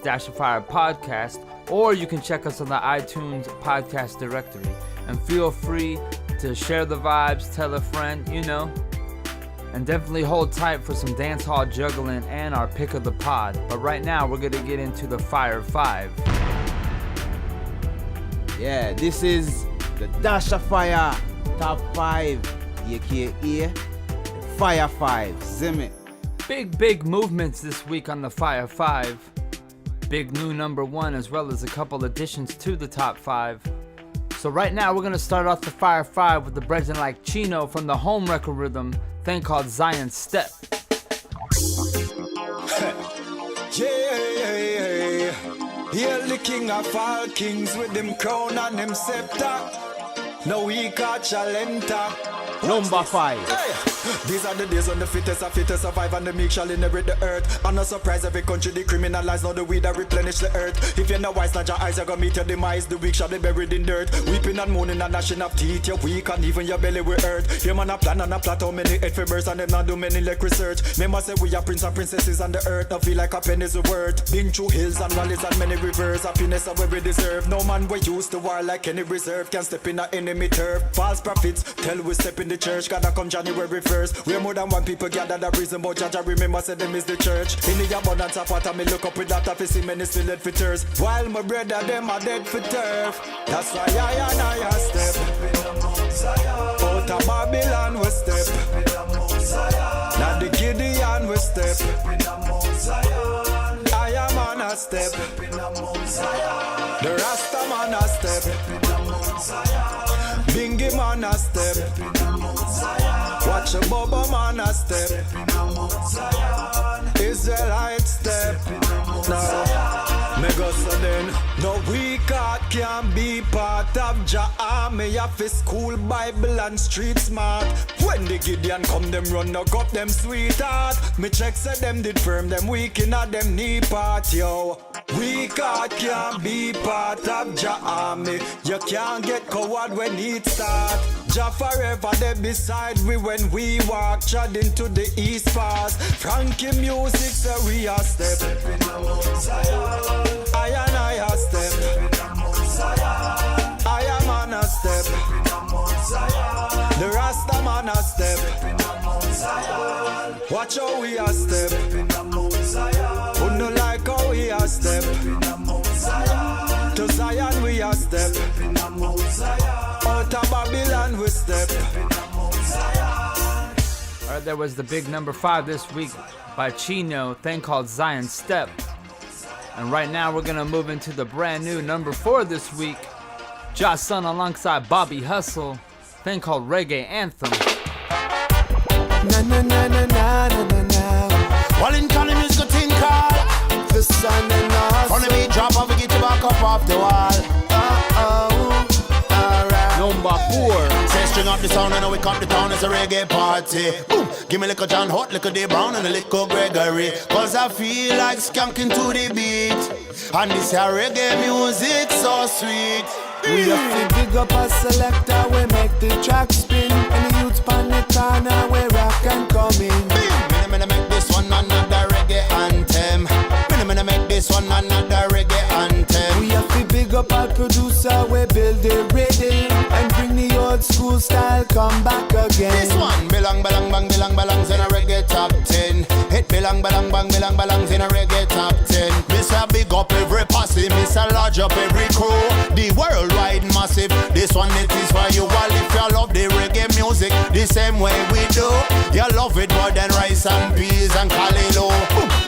S2: / Dash of Fire podcast, or you can check us on the iTunes podcast directory. And feel free to share the vibes, tell a friend, And definitely hold tight for some dance hall juggling and our pick of the pod. But right now, we're going to get into the Fire 5.
S6: Yeah, this is the Dash of Fire Top 5, aka Fire 5, Zimmy.
S2: Big movements this week on the Fire 5. Big new number 1 as well as a couple additions to the top 5. So right now we're going to start off the Fire 5 with the brethren like Chino from the Home Record Rhythm, thing called Zion Step.
S9: Yeah, here the king of all kings with them crown and them scepter. No we catch a lenta.
S6: Number 5.
S9: Hey. These are the days when the fittest survive and the meek shall inherit the earth. I'm not surprised every country decriminalize, now the weed that replenish the earth. If you're not wise, not your eyes, you're gonna meet your demise. The weak shall be buried in dirt. Weeping and moaning and gnashing of teeth, you're weak and even your belly will hurt. Your man a plan and a plot how many head fibers and them not do many like research. Remember say we are prince and princesses on the earth. Now feel like a penny's worth. Been through hills and valleys and many rivers. Happiness are where we deserve. No man we used to war like any reserve can step in a enemy turf. False prophets tell we step in the church. Gotta come January 1st. We're more than one people gather the reason, but Jaja remember say them is the church. In the abundance of water, me look up with that of see many still dead for thirst. While my brother them are dead for turf. That's why I step out of Babylon we step. Now the Gideon we step. I am on a step. The Rasta man a step. Bingy man a step. Watch a Bubba man a step. Israelite step. Now, me go so then. No weak heart can be part of Jah army. Office school Bible and street smart. When the Gideon come, them run no got them sweetheart. Me check say them did firm, them weak in a them knee part, yo. Weak heart can be part of Jah army. You can't get coward when it start.
S19: Jah forever there beside we when we walk. Trod into the east pass. Frankie music so we a step. I and I a step. I am on a step. The Rasta man a step. Watch how we a step. Who no like how we a step. To Zion we a step. Out of Babylon we step.
S2: Alright, there was the big number 5 this week by Chino, thing called Zion Step. And right now we're gonna move into the brand new number 4 this week. Josh Sun alongside Bobby Hustle, thing called Reggae Anthem.
S11: Na na na na na na na na.
S8: Well, in calling is good thing call
S11: the sun and us.
S8: On the beat drop and we get you back up off the wall.
S11: Alright.
S6: Number 4.
S8: Say string up the sound and we come to town, it's a reggae party. Boom. Give me a little John Hot, little Dave Brown and a little Gregory. Cause I feel like skanking to the beat. And this here reggae music so sweet.
S11: We have to big up a selector, we make the track spin. And the youths pan the corner, we rock and come in.
S8: Me make this one another reggae anthem. Me make this one another reggae anthem.
S11: We have to big up our producer, we build the rhythm. And bring the old school style, come back again.
S8: This one belong, belong, bang, belong, belongs in a reggae top 10. It belong, belong, bang, belong, belongs in a reggae top 10. Miss a big up every posse, miss a large up every crew. The worldwide massive, this one it is for you all. If you love the reggae music, the same way we do. You love it more than rice and peas and calilo.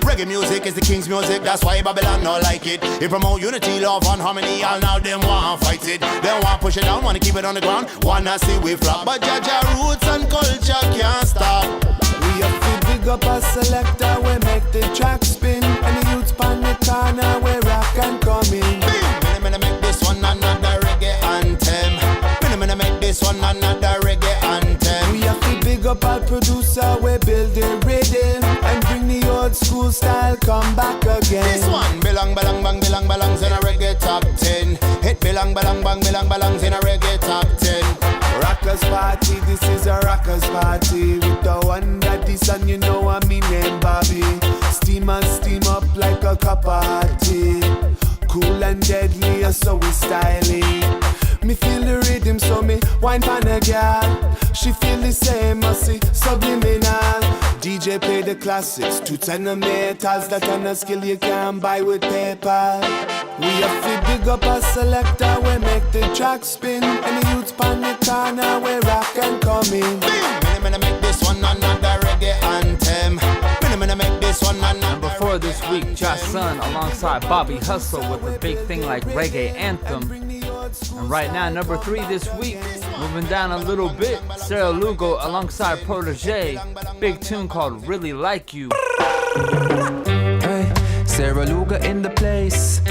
S8: Reggae music is the king's music, that's why Babylon don't like it. It promote unity, love and harmony, all now them want fight it. They want push it down, wanna keep it on the ground, wanna see we flop. But Jaja roots and culture can't stop.
S11: We have to big up a selector, we make the track spin. And the youths pan the corner, we rock and come in.
S8: Me make this one another reggae anthem. Me make this one another reggae anthem.
S11: We have to big up our producer, we build the rhythm. And bring the old school style, come back again.
S8: This one belong, belong, bang, belong, belongs in a reggae top 10. It belong, belong, bang, belong, belongs in a reggae top 10.
S11: Rockers party, this is a rockers party. With the one that this and you know I'm me name Bobby. Steam and steam up like a cup of hot tea. Cool and deadly, so we styling. Me feel the rhythm, so me wine pan a girl. She feel the same, I see subliminal. DJ play the classics, 210 metals. That kind of skill you can't buy with paper. We have to big up a selector, we make the track spin. And the youths pan the corner, we rock and come in.
S8: Me make this one another reggae anthem. Me make this one another.
S2: Number 4 this week, Josh Sun alongside Bobby Hustle with a big thing like Reggae Anthem. And right now, number 3 this week, moving down a little bit, Sarah Lugo alongside Protege, big tune called Really Like You.
S12: Hey, Sarah Lugo in the place,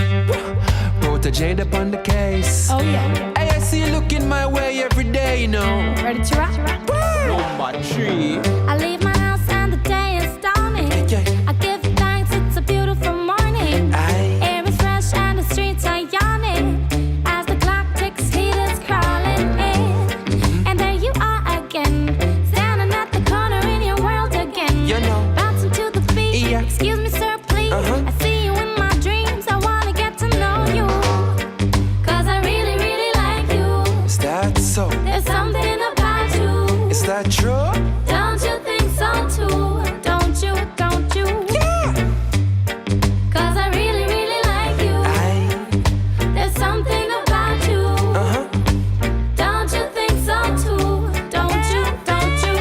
S12: Protege up on the case.
S20: Oh yeah.
S12: Hey, I see you looking my way every day, you know.
S20: Ready to rock?
S12: Number 3.
S20: I leave my house and the day is dawning. I give thanks, it's a beautiful morning. Air is fresh and the streets are yawning. As the clock ticks, heat is crawling in. And there you are again, standing at the corner in your world again.
S12: You know.
S20: Bouncing to the beat.
S12: Yeah.
S20: Excuse me, sir, please. I see you in my dreams. I wanna get to know you. Cause I really, really like you.
S12: Is that so?
S20: There's something about you.
S12: Is that true?
S20: Don't you think so too? Don't you, don't you?
S12: Yeah.
S20: Cause I really, really like you. There's something about you. Don't you think so too? Don't you, don't you?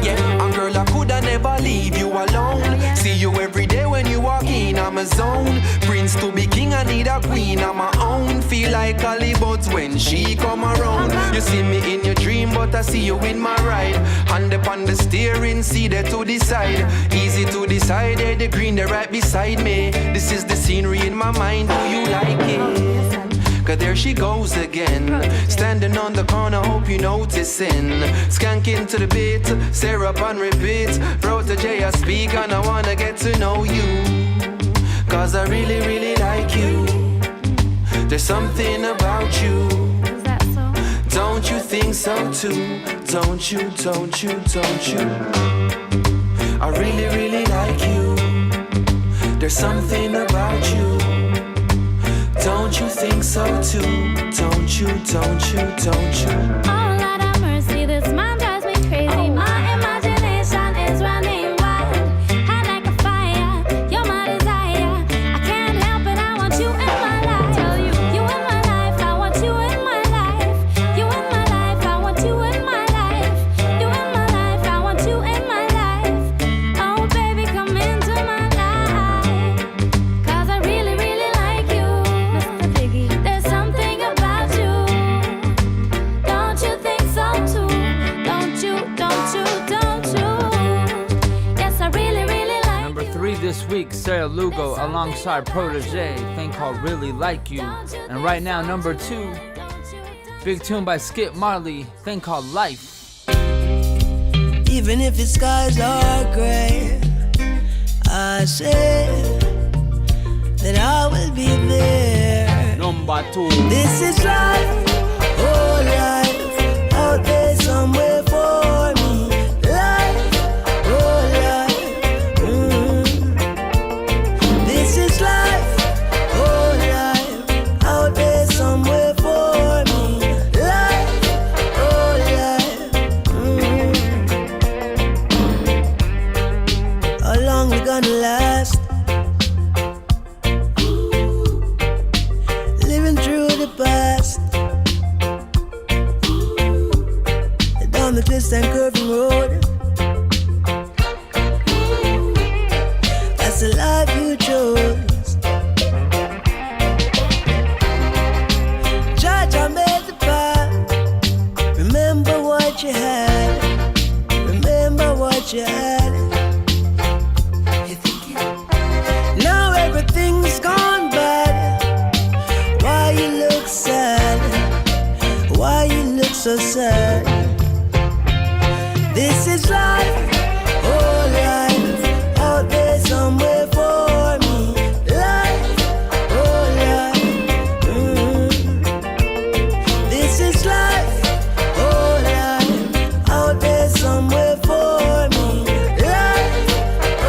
S12: Yeah. And girl, I coulda never leave you alone. See you every day when you walk in, I'm a zone. Prince to be king, I need a queen, I'm my own. Feel like Hollywood's when she come around. You see me in your dream, but I see you in my ride. Hand upon the steering, see there to the side. Easy to decide, there the green, they're right beside me. This is the scenery in my mind, do you like it? Cause there she goes again, standing on the corner, hope you noticing. Skanking to the beat, Sarah up on repeat. Protege, I speak and I wanna get to know you. Cause I really, really like you. There's something about you.
S20: Is that so?
S12: Don't you think
S11: think so too? Don't you, don't you, don't you? I really, really like you. There's something about you. Don't you think so too? Don't you, don't you, don't you?
S20: Oh, Lord have mercy, this man drives me crazy. My imagination is running wild. Hot like a fire, you're my desire. I can't help it, I want you in my life. Tell you, you in my life, I want you in my life. You in my life, I want you in my life. You in my life, I want you in my life. Oh, baby, come into my life. 'Cause I really, really like you, Mr. Biggie. There's something about you. Don't you think so too? Don't you, don't you, don't you? Yes, I really, really like
S2: Number 3 this week, Sarah Lugo alongside Protege, thing called Really Like You. And right now, number 2, big tune by Skip Marley, thing called Life.
S21: Even if the skies are gray, I say that I will be there.
S6: Number 2.
S21: This is life, oh life, out there somewhere for me. Life, oh life, This is life, oh life, out there somewhere for me. Life, oh life, How long we gonna last? Living through the past, down the twist and curving road. That's the life you chose. Judge, I made the path. Remember what you had. Remember what you had. Now everything's gone bad. Why you look sad? Why you look so sad? This is life, oh life, out there somewhere for me. Life, oh life, This is life, oh life, out there somewhere for me. Life,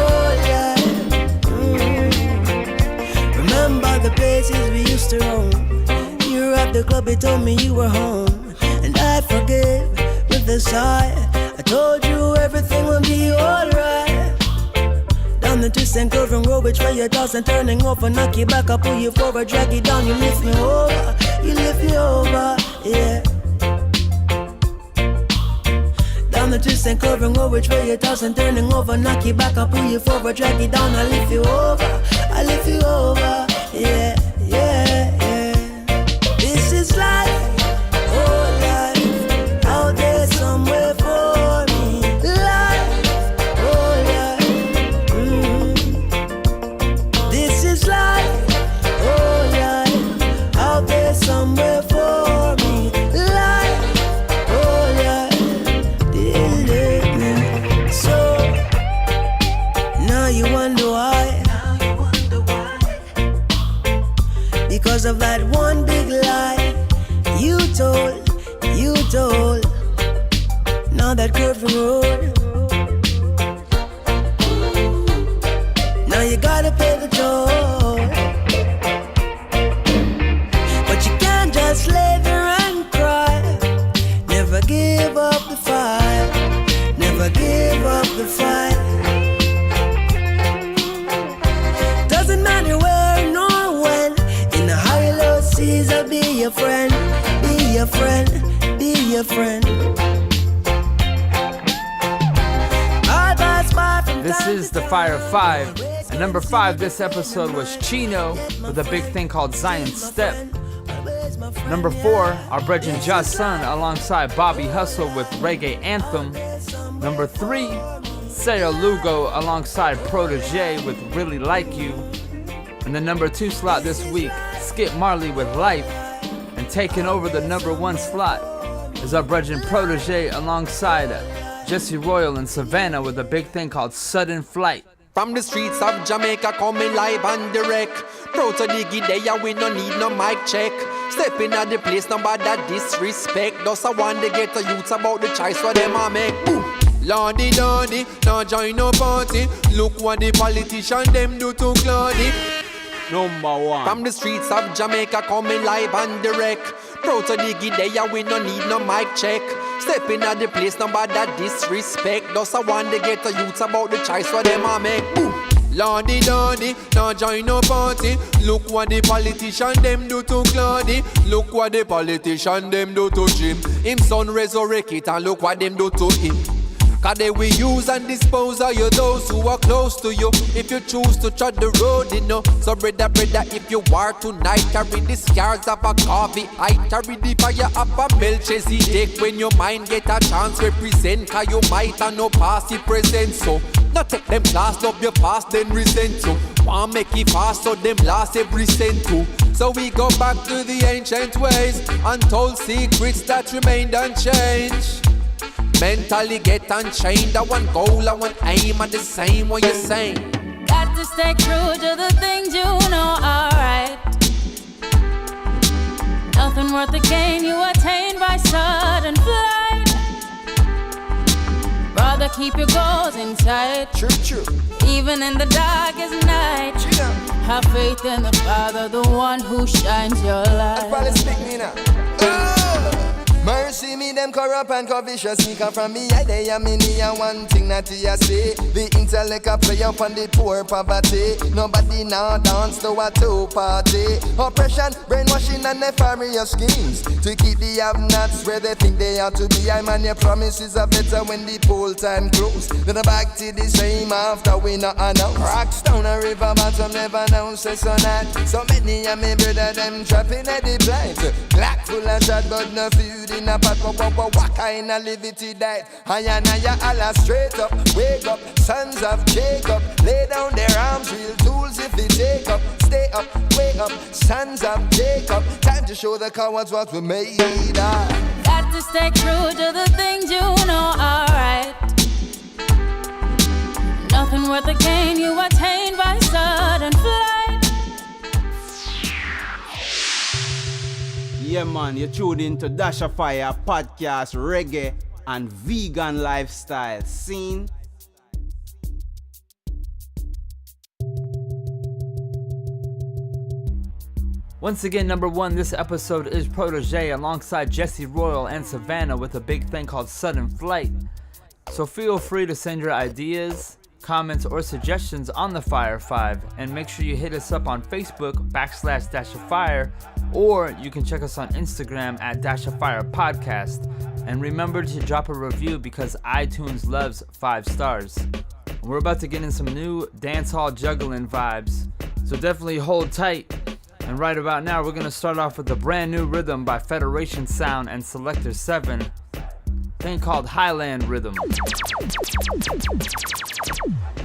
S21: oh life, Remember the places we used to roam. You were at the club, you told me you were home. And I forgave with a sigh. I told you everything will be alright. Down the twist and curving road, which way you toss and turning over. Knock you back, I pull you forward, drag you down, you lift me over. You lift me over, yeah. Down the twist and curving road, which way you toss and turning over. Knock you back, I pull you forward, drag you down, I lift you over. I lift you over, yeah, yeah, yeah. This is life, oh life, out there somewhere for me. Life, oh life, This is life, oh life, out there somewhere for me. Life, oh life, So now you wonder why. Because of that one big lie you told. Now that curving road, now you gotta pay the toll. But you can't just lay there and cry. Never give up the fight. Never give up the fight. Doesn't matter where nor when. In the high low seas, I'll be your friend. Be your friend. Be your friend.
S2: This is the Fire 5. And number 5 this episode was Chino with a big thing called Zion Step. Number 4, our brethren Ja Sun alongside Bobby Hustle with Reggae Anthem. Number 3, Sarah Lugo alongside Protege with Really Like You. And the number 2 slot this week, Skip Marley with Life. And taking over the number 1 slot is our brethren Protege alongside Jesse Royal and Savannah with a big thing called Sudden Flight.
S12: From the streets of Jamaica coming live and direct. Proto Diggy there, we no need no mic check. Stepping at the place, nobody disrespect. Just I want to get the youths about the choice what them a make. Boom. Lordy, lordy, now join no party. Look what the politician them do to Claudy.
S6: Number one.
S12: From the streets of Jamaica coming live and direct. Proud to diggy there, we no need no mic check. Stepping at the place, nobody disrespect. Just I want to get the youths about the choice what them a make. Boom. Lordy, lordy, now join no party. Look what the politician them do to Claudy. Look what the politician them do to Jim. Him son resurrect it and look what them do to him. Cause they will use and dispose of you, those who are close to you. If you choose to tread the road, you know. So brother, if you are tonight, carry the scars of a coffee. I carry the fire of a Melchizedek. When your mind get a chance, represent. Cause you might have no past, it present. So not take them class, love your past, then resent you. Want make it fast, so them last every cent too. So we go back to the ancient ways, untold secrets that remained unchanged. Mentally get unchained, I want goal, I want aim, and the same what you're saying.
S20: Got to stay true to the things you know are right. Nothing worth the gain you attain by sudden flight. Rather keep your goals in sight.
S4: True.
S20: Even in the darkest night. Have faith in the Father, the one who shines your light.
S4: Probably speak me now. Mercy me, them corrupt and covetous sneaker from me. I they am in here, one thing that you say. The intellect a play up on the poor poverty. Nobody now dance to a two-party. Oppression, brainwashing and nefarious schemes to keep the have-nots where they think they ought to be. I man, your promises are better when the poll time close. Then back to the same after we not announce. Rocks down a river bottom, never know say so not. So many of me brother them trapping at the blind. Black full of shot but no food in a pot. What kind of liberty that? I Allah straight up, wake up, sons of Jacob. Lay down their arms, real tools if they take up. Stay up, wake up, sons of Jacob. Time to show the cowards what we made of.
S20: Got to stay true to the things you know are right. Nothing worth the gain you attain by sudden flight.
S6: Yeah man, you tuned into Dash of Fire podcast, reggae and vegan lifestyle scene.
S2: Once again, number one, this episode is Protege alongside Jesse Royal and Savannah with a big thing called Sudden Flight. So feel free to send your ideas, comments, or suggestions on the Fire 5, and make sure you hit us up on Facebook /Dash of Fire, or you can check us on Instagram at Dash of Fire Podcast. And remember to drop a review because iTunes loves 5 stars. We're about to get in some new dancehall juggling vibes, so definitely hold tight. And right about now, we're gonna start off with a brand new rhythm by Federation Sound and Selector 7, thing called Highland Rhythm.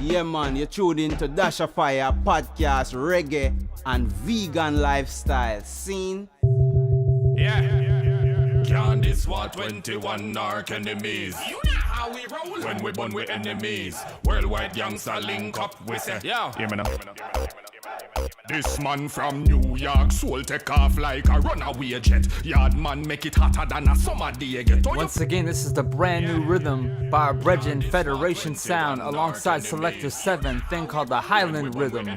S6: Yeah man, you tuned into Dash of Fire podcast, reggae and vegan lifestyle scene.
S1: Can't this war 21 arc enemies? You know how we roll. When we burn with enemies, worldwide gangster link up, we say, hear me now. This man from New York, soul take off like a runaway jet. Yard man make it hotter than a summer day.
S2: Once again, this is the brand new rhythm by our brethren Federation Sound alongside Selector 7, thing called the Highland Rhythm.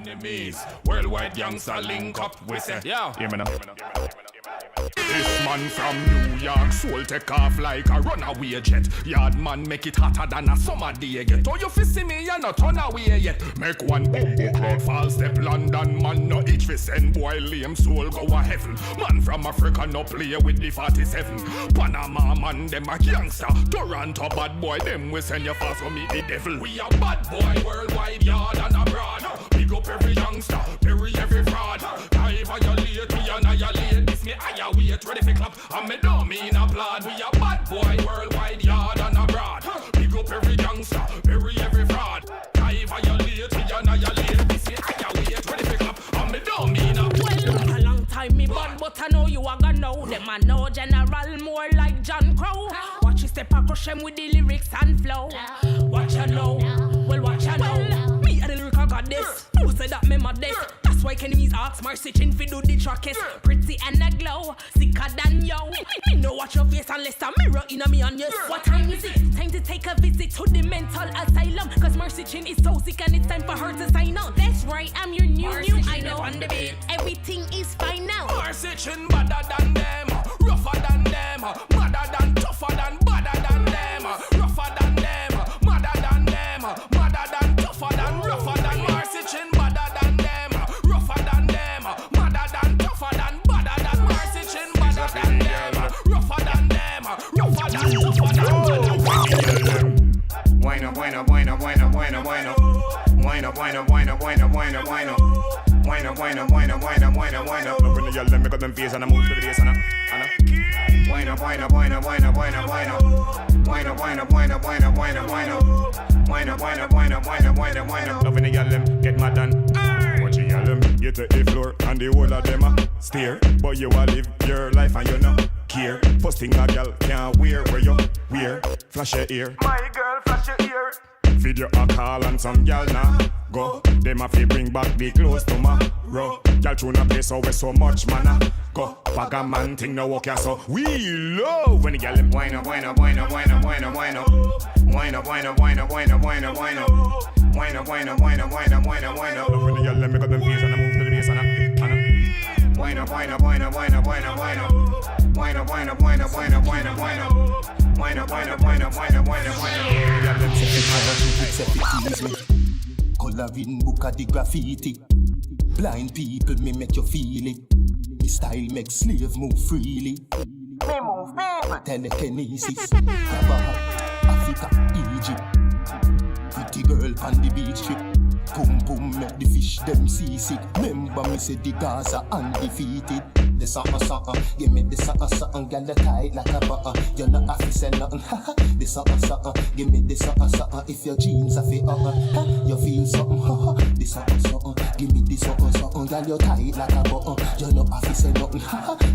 S1: Worldwide gangster link up, we say, hear me now. This man from New York, soul take off like a runaway jet. Yard man make it hotter than a summer day. Get all you fi see me, you not turn away yet. Make one bumbo cloud fall step London man, no itch fi send boy lame soul go a heaven. Man from Africa no play with the 47. Panama man them a gangster. Toronto bad boy them we send you fast for meet the devil. We a bad boy worldwide, yard and abroad. Big up every youngster, bury every fraud. I violate, we annihilate. This me higher weight, ready for clap. And me don't mean applaud. We a bad boy worldwide, yard and abroad. Big up every youngster, bury every fraud. I violate, we annihilate. This me higher weight, ready for clap. And me don't mean applaud.
S22: Well, a long time me bad, but I know you are gonna know. Them I know general more like John Crow. Watch you step across them with the lyrics and flow. Watch you know, well watch you know. Me a the lyrical goddess. Who said that me my death? why enemies ask Mercy Chin fi do the trackest. Pretty and a glow, sicker than yo. Me no watch your face unless a mirror in a me and yes. What time is it? Time to take a visit to the mental asylum. Cause Mercy Chin is so sick and it's time for her to sign up. That's right, I'm your new I know on the beat. Everything is fine now.
S1: Mercy Chin better than them, rougher than them, madder than, tougher than, badder than them, rougher than them, madder than them, madder than, tougher than, rougher than. Mercy Chin better than them, rougher than them, madder than, tougher than, badder than. Mercy Chin better than them, rougher than them, rougher than, tougher than, badder than.
S3: Bueno, bueno, bueno, bueno, bueno, bueno. Bueno, bueno, bueno, bueno, bueno, bueno. Bueno, bueno, bueno, bueno, bueno, bueno.
S1: Up in the yell, them make up them face and I move to the bass and I.
S3: Bueno, bueno, bueno, bueno, bueno, bueno. Bueno, bueno, bueno, bueno, bueno, bueno. Bueno, bueno, bueno, bueno, bueno, bueno.
S1: Up in the yell, them get mad done. Watch you yell them, you take the floor and the whole of them a stare. But you a live your life and you no care. First thing a girl can't wear where you wear. Flash your ear.
S9: My girl, flash your ear.
S1: Video a call and some gal now go. Them a fi bring back the clothes tomorrow. Gal tune a place over so much man go. Bag a man thing no work ya so we love when the gal them.
S3: Bueno, bueno, bueno, bueno, bueno, bueno. Bueno, bueno, bueno, bueno, bueno, bueno. Bueno, bueno, bueno, bueno, bueno, bueno.
S1: Love when the gal them make up them face and I move to the bass and I.
S3: Bueno, bueno, bueno, bueno, bueno, bueno. Bueno, bueno, bueno, bueno, bueno, bueno. Bueno, bueno, bueno, bueno, bueno,
S7: Coloring book of the graffiti. Blind people, me make you feel it. Me style make slave move freely. Me move people. Telekinesis. Africa, Egypt. Pretty girl on the beach trip. Boom boom make the fish them seasick. Remember me say the Gaza undefeated. The something, give me the something, girl, the tight like a button. You're not have to say nothing, the something, give me the something. If your jeans are fit, you feel something, the something, give me the something, girl, you're tight like a button. You're not have to say nothing,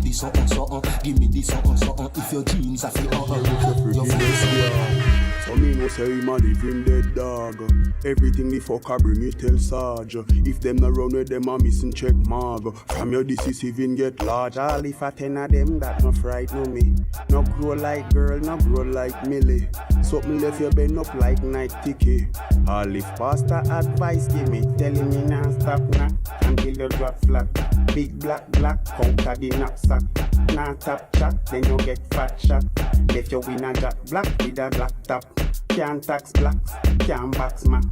S7: the something, give me the something. If your jeans are fit, you feel something.
S23: So me no say him a living dead dog. Everything the fuck I bring it tell Sarge. If them not run with them a missing check marg. From your decisive get large. All if a 10 of them that no frighten me. No grow like girl, no grow like Millie. Something left your bend up like night ticky. All if pastor advice give me, telling me now stop knock until you drop flat. Big black counter the knapsack. Now tap chat, then you get fat shot. Let your winner got black with a black top. Can't tax blacks, can't box max.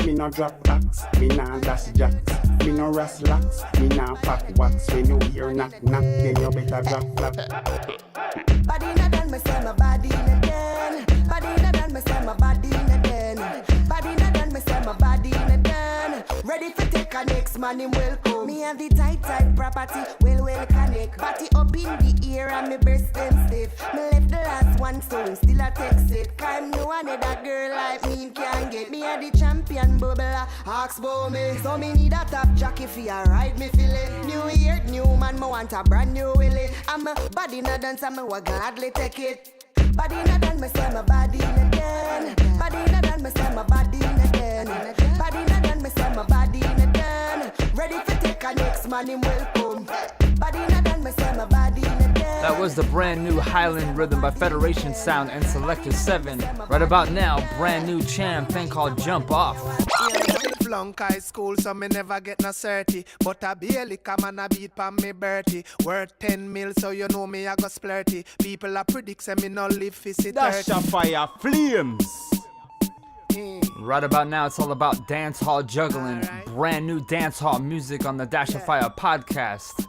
S23: Me no drop axe, me nah dash jacks. Me no ras locks, me nah pack wax. When you hear knock, then you better drop flat.
S24: Body not done, me say my body not done. Body not done, me say my body not done. Body not done, me say my body not done. Ready for take a next man, him welcome. Me have the tight property, well connect. Body up in the ear and me breast them stiff. Me left the last one, so him still a text it. Cause no another girl like me can get. Me a the champion bubbler, ask about me. So me need a top jockey for a ride me feel it. New year, new man, me want a brand new willie. I'm a body not done, so me will gladly take it. Body not done, me say my body not done. Body not done, me say my body not done. Body not done, me say my body not done. Ready for take a next man, him welcome. Body not done, me say my body not done.
S2: That was the brand new Highland Rhythm by Federation Sound and Selector 7. Right about now, brand new jam thing called Jump Off.
S9: Flunk high school, so me never get no 30. But I barely come and I beat pa me Bertie. Worth 10 mil, so you know me I go splurty. People a predict say me no live for 30.
S6: Dash a fire flames.
S2: Right about now, it's all about dance hall juggling. Brand new dance hall music on the Dash of Fire podcast.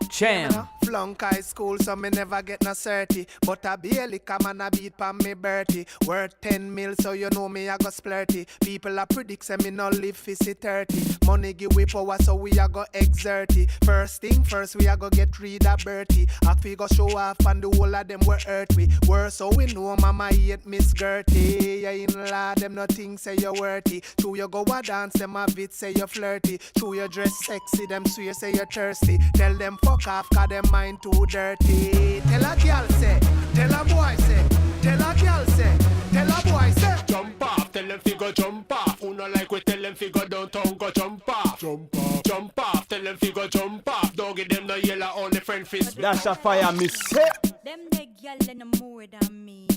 S2: Jam.
S9: Flunk high school, so me never get no 30. But I barely come and I beat pa me Bertie. Worth 10 mil, so you know me I go splurty. People a predict say me no live for 30. Money give we power, so we a go exert it. First thing first, we a go get rid of Bertie. After we go show off and the whole of them were hurt we. Worse, so we know mama hate Miss Gertie. Yeah, in law, them nothing say you worthy. True, you go a dance, them a bit say you flirty. True, you dress sexy, them swear say you thirsty. Tell them fuck off, cause them mind too dirty. Tell a girl say, tell a boy say, tell a girl say, tell a boy say.
S25: Jump off, tell them figure jump off. Who no like we tell them figure downtown go jump off. Jump off, jump off, tell
S6: Dash a fire, me say.
S22: Them they gyal in the more than me.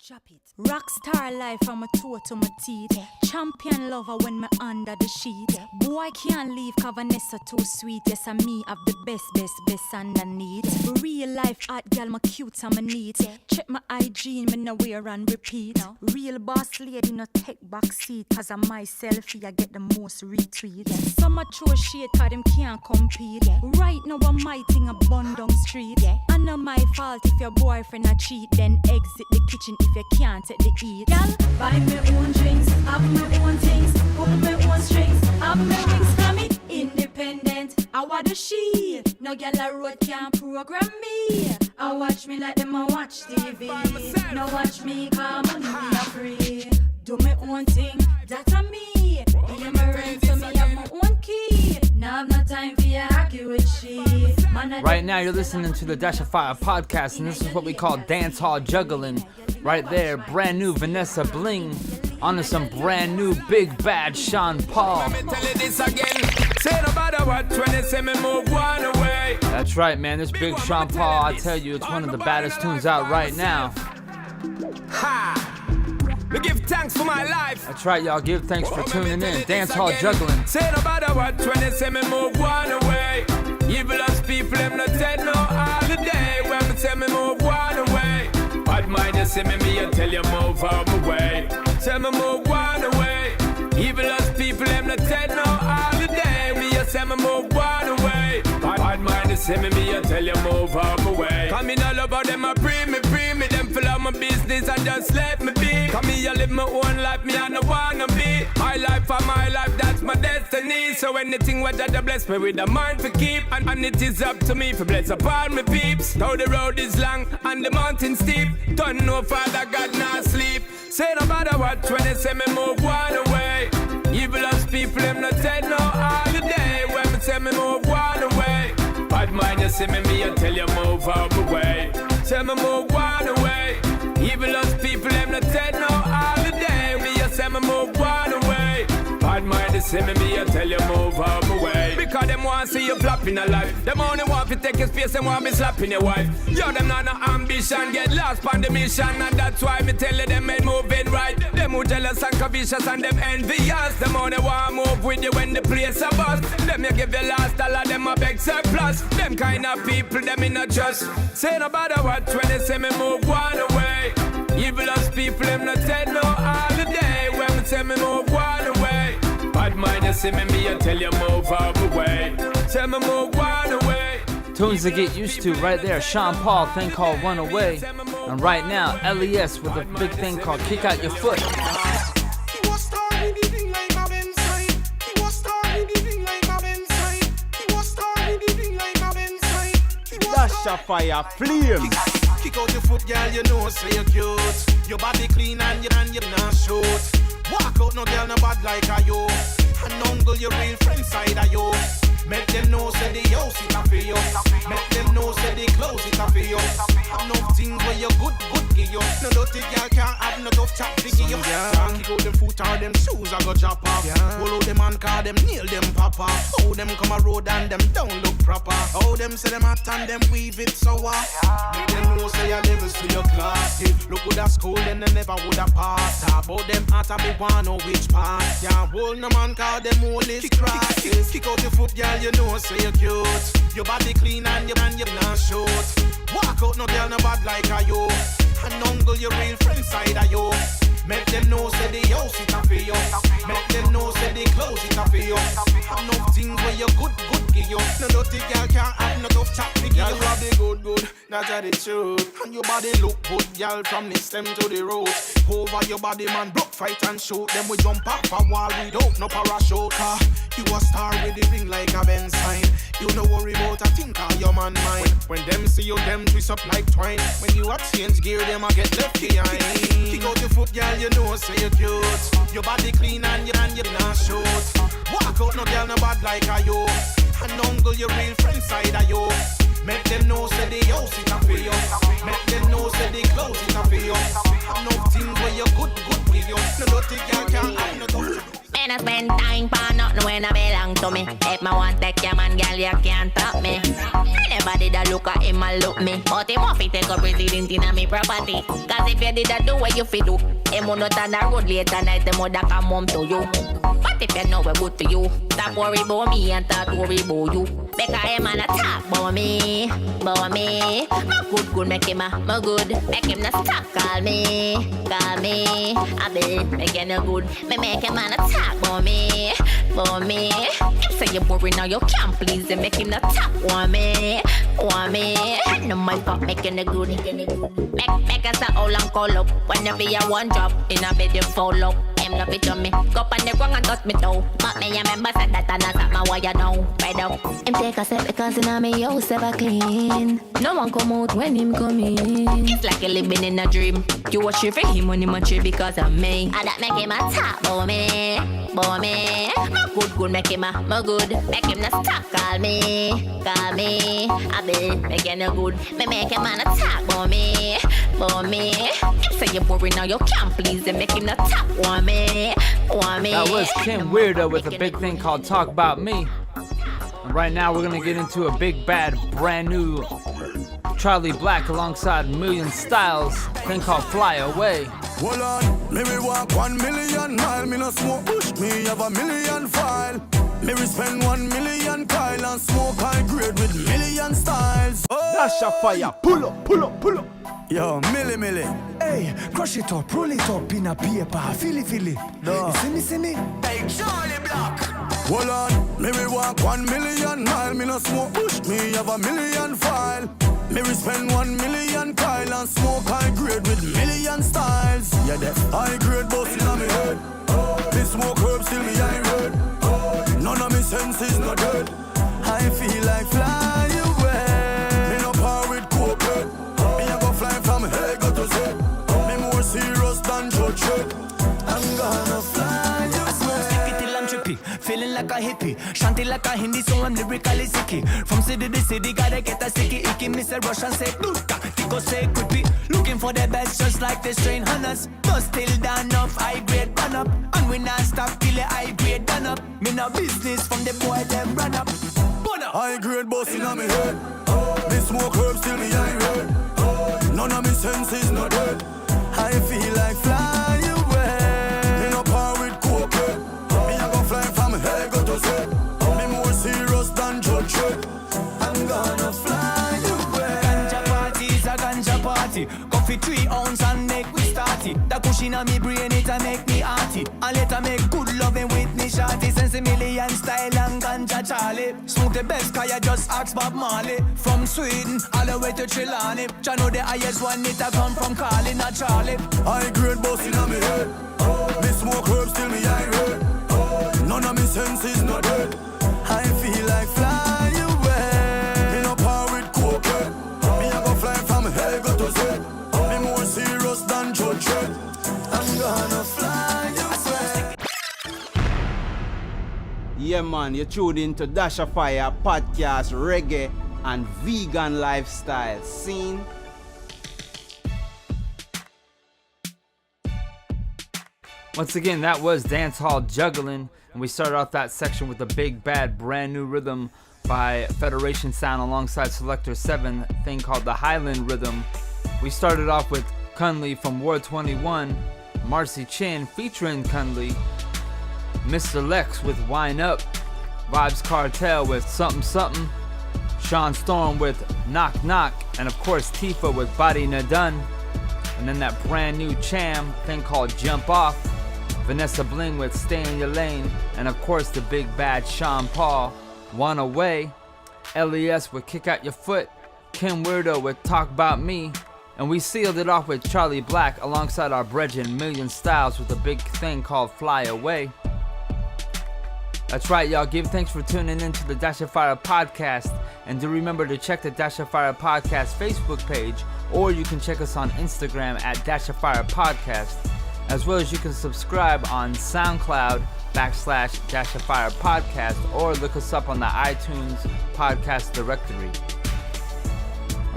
S22: Drop it. Rockstar life from my toe to my teeth. Champion lover when me under the sheet. Boy can't leave cause Vanessa too sweet. Yes, I me have the best underneath. Real life hot girl, my cute and my neat. Check my IG and me no wear and repeat. Real boss lady no take back seat. Cause I'm my selfie I get the most retweet. Some a throw shit cause them can't compete. Right now I'm mighting a bundong street. I know my fault if your boyfriend a cheat. Then exit the kitchen if you can't take the eat. Girl, buy me own drinks, have my own things, put my own strings, have my wings from me. Independent, I want the shit. No girl a road can't program me. I watch me like them a watch TV. No watch me come on me a free. Do my own thing, that a me. Pay my rent so me have my own key. Now I've no time for your hockey with shit.
S2: Right now you're listening to the Dash of Fire podcast, and this is what we call dance hall juggling. Right there, brand new Vanessa Bling onto some brand new big bad Sean Paul. That's right, man, this big Sean Paul, I tell you, it's one of the baddest tunes out right now.
S5: Ha! We give thanks for my life.
S2: That's right, y'all, give thanks for tuning in. Dance hall juggling.
S5: Say no matter what, when they say me move one away. Evil as people, them not take no holiday. When me say me move one away. Bad mind, you see me, I tell you move out my way. Say me move one away. Evil as people, them not take no holiday. Me, I say me move one away. Bad mind, you see me, I tell you move out my way. Come in all about them, I pre me. Them fill out my business and just let me be. Come here, live my own life, me I don't wanna be. My life for my life, that's my destiny. So anything what God bless me with a mind to keep. And it is up to me for bless upon me peeps. Though the road is long and the mountain steep. Don't know Father God not sleep. Say no matter what, when they say me move one away. Evil as people, them not take no holiday. When me say me move one away. Bad mind, you see me, I tell you move out my way. Say me move one away. Evil as people, them not take no holiday. Me, I say me move one away. Bad mind, you see me, I tell you move out my way. Because them want see you flop in a life. Them only want to take your space and want me slapping your wife. Yo, them not no ambition, get lost on the mission. And that's why me tell you them ain't moving right. Them who jealous and covetous and them envious. Them only want move with you when the place a bust. Them you give your last dollar, them a beg surplus. Them kind of people, them in a trust. Say no matter what, when they say me move one away. Evil as people, them not take no holiday. When me say me move one away. Bad mind, you see me, I tell you move out my way. Say me move one away.
S2: Tunes to get used to right there. Sean Paul, thing called One Away. And right now, LES with a big thing called Kick Out Your Foot.
S6: Dash a fire, flame.
S9: Kick out your foot, girl, you know, say you're cute. Your body clean and you're not short. Walk out, no girl, no bad like a you. And uncle, your real friend side of you. Make them know, say the house it a for you. Make them know, say the clothes it a for you. Have no things where you good give you. No dirty girl can't have no tough chat to give you. Can't kick out them foot or them shoes I go drop off. Follow them and call them, nail them papa. How them come a road and them don't look proper. How them say them hot and them weave it so Make them know, say your levels to your class. Look good at school and they never would have passed. About them hot and be one know which part. Yeah, hold no man call them all is crosses. Kick out your foot, girl, you know, say you're cute. Your body clean and you're not short. Walk out, no girl, no bad like a you. And uncle, your real friend side of you. Make them know, say the house it a for you. Make them know, say the clothes it a for you. Have no things where you good give you. No dirty girl can't have no tough chat to give you. Your body good, that's the truth. And your body look good, girl, from the stem to the root. Over your body, man, block, fight and shoot. Them we jump off a wall without no parachute. You a star with the ring like a Benz sign. You no worry about a thing call your man mind. When them see you, them twist up like twine. When you a change gear, them a get left behind. Kick out your foot, girl, you know, say you're cute. Your body clean and you're not short. Walk out, no girl, no bad like a you. And uncle, your real friend side of you. Make them know, say the house it a for you. Make them know, say the clothes it a for you. Have no things where you good give you. No dirty girl can't have no tough.
S10: Me no spend time for nothing when I belong to me. If me want take your man, girl, you can't stop me. Anybody that look at him and look me, but him want to take up resident in me property. Cause if you did that, do what you fi do. Him will not on the road later night, them would come home to you. But if you know we're good for you, stop worry about me and start worry about you. Because him and talk about me, about me. My good, make him my good. Make him not stop, call me. I be making a good. Me make him and talk about me, about me. Him say you worry now, you can't please him. Make him not talk on me. No my fuck making a good. Make us a whole and call up. Whenever you one drop, in a bed you fall up. Him love it on me. Go on the ground and touch me toe. But me remember said that and I stop my why you know. Right up.
S20: Him take a step because in me house ever clean. No one come out when him come in.
S10: It's like you living in a dream. You watch it for him when him a tree because of me.
S20: And that make him a talk about me.
S10: My good, make him my good. Make him not stop, call me. I be making a good. Me make him an attack about me. Him say you worry now, you can't please him. Make him not talk on me.
S2: That was Kim Weirdo with a big thing called Talk About Me. And right now we're gonna get into a big bad brand new Charlie Black alongside Million Styles, thing called Fly Away.
S19: Hold on, me we walk 1 million mile. Me no smoke bush, me have a million file. Me we spend 1 million kyle and smoke high grade with million styles.
S6: Dash a fire, pull up.
S19: Yo, milli.
S9: Hey, crush it up, roll it up in a paper. Feel it. You see me? Hey, Charlie Black.
S19: Hold on, me we walk 1 million mile. Me no smoke bush, me have a million file. Me we spend 1 million kyle and smoke high grade with million styles. Yeah, that high grade bustin' on me head. Me smoke herb still me high red. None of me senses not dead. I feel like fly away. Me no power with coke. Me a go fly from head go to Z. Me more serious than George. I'm gonna fly away.
S11: Feeling like a hippie, chanting like a Hindi, so I'm lyrically sicky. From city to city, gotta get a sicky icky. Miss a rush and say, Duka, Tico say creepy. Looking for the best, just like the strain hunters. But still done enough, high grade run up. And we not stop till the high grade done up. Me no business from the boy, them run up.
S19: High grade bustin' on me head. Me smoke herb, still me high red. None of me senses not dead. I feel like fly away. Me no power with coke. Fly from head go to Z. Me more serious than George. I'm gonna fly away.
S11: Ganja party is a ganja party. Coffee 3 ounce and make we start it. The cushion on me brain it a make me arty. And let her make good loving with me shorty. Sense a million style and ganja Charlie. Smoke the best cause you just ask Bob Marley. From Sweden all the way to Trelawney. Ya know the highest one it a come from Carly, not Charlie.
S19: High grade bustin' on me head. Me smoke herb still me high red. None of me senses not dead. I feel like fly away. Me no power with coke. Me a go fly from head go to Z. Me more serious than George. I'm gonna fly away.
S6: Yeah man, you tuned into Dash of Fire podcast, reggae and vegan lifestyle scene.
S2: Once again, that was Dancehall Juggling, and we started off that section with a big bad brand new rhythm by Federation Sound alongside Selector 7, thing called the Highland Rhythm. We started off with Cunley from War 21, Marcy Chin featuring Cunley, Mr. Lex with Wine Up, Vibes Cartel with Something Something, Sean Storm with Knock Knock, and of course Tifa with Body Na Done. And then that brand new Cham thing called Jump Off, Vanessa Bling with Stay in Your Lane, and of course the big bad Sean Paul, One Away, LES with Kick Out Your Foot, Kim Weirdo with Talk About Me, and we sealed it off with Charlie Black alongside our brethren Million Styles with a big thing called Fly Away. That's right, y'all. Give thanks for tuning in to the Dash of Fire podcast, and do remember to check the Dash of Fire podcast Facebook page, or you can check us on Instagram at Dash of Fire podcast, as well as you can subscribe on SoundCloud /Dash of Fire podcast, or look us up on the iTunes podcast directory.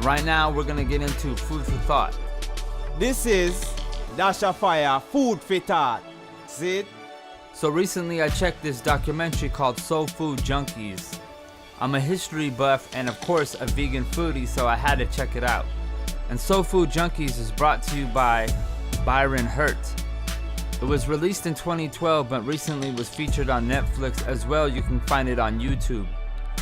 S2: Right now, we're gonna get into food for thought.
S6: This is Dash of Fire Food for Thought. See it?
S2: So recently I checked this documentary called Soul Food Junkies. I'm a history buff and of course a vegan foodie, so I had to check it out. And Soul Food Junkies is brought to you by Byron Hurt. It was released in 2012 but recently was featured on Netflix as well. You can find it on YouTube.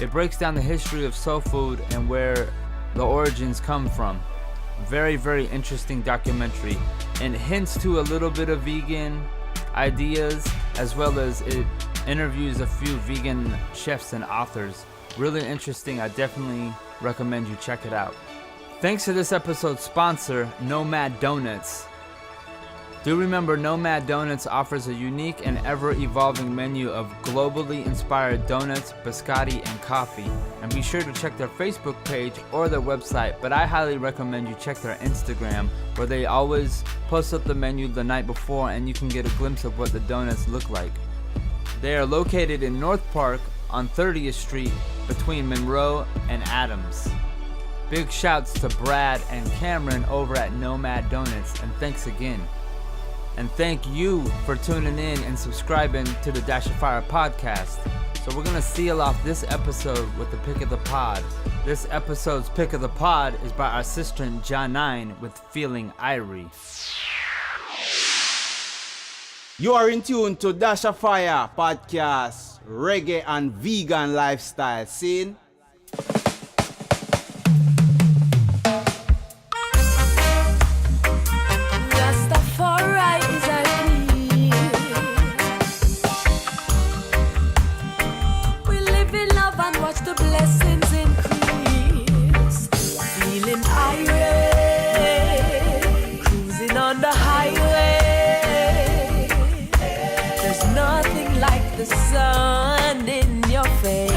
S2: It breaks down the history of soul food and where the origins come from. Very, very interesting documentary, and hints to a little bit of vegan ideas, as well as it interviews a few vegan chefs and authors. Really interesting. I definitely recommend you check it out. Thanks to this episode's sponsor, Nomad Donuts. Do remember, Nomad Donuts offers a unique and ever-evolving menu of globally inspired donuts, biscotti, and coffee. And be sure to check their Facebook page or their website, but I highly recommend you check their Instagram, where they always post up the menu the night before and you can get a glimpse of what the donuts look like. They are located in North Park on 30th Street between Monroe and Adams. Big shouts to Brad and Cameron over at Nomad Donuts, and thanks again. And thank you for tuning in and subscribing to the Dash of Fire podcast. So we're gonna seal off this episode with the pick of the pod. This episode's pick of the pod is by our sister Janine with Feeling Irie.
S6: You are in tune to Dash of Fire podcast, Reggae and Vegan Lifestyle. Scene.
S13: Sun in your face,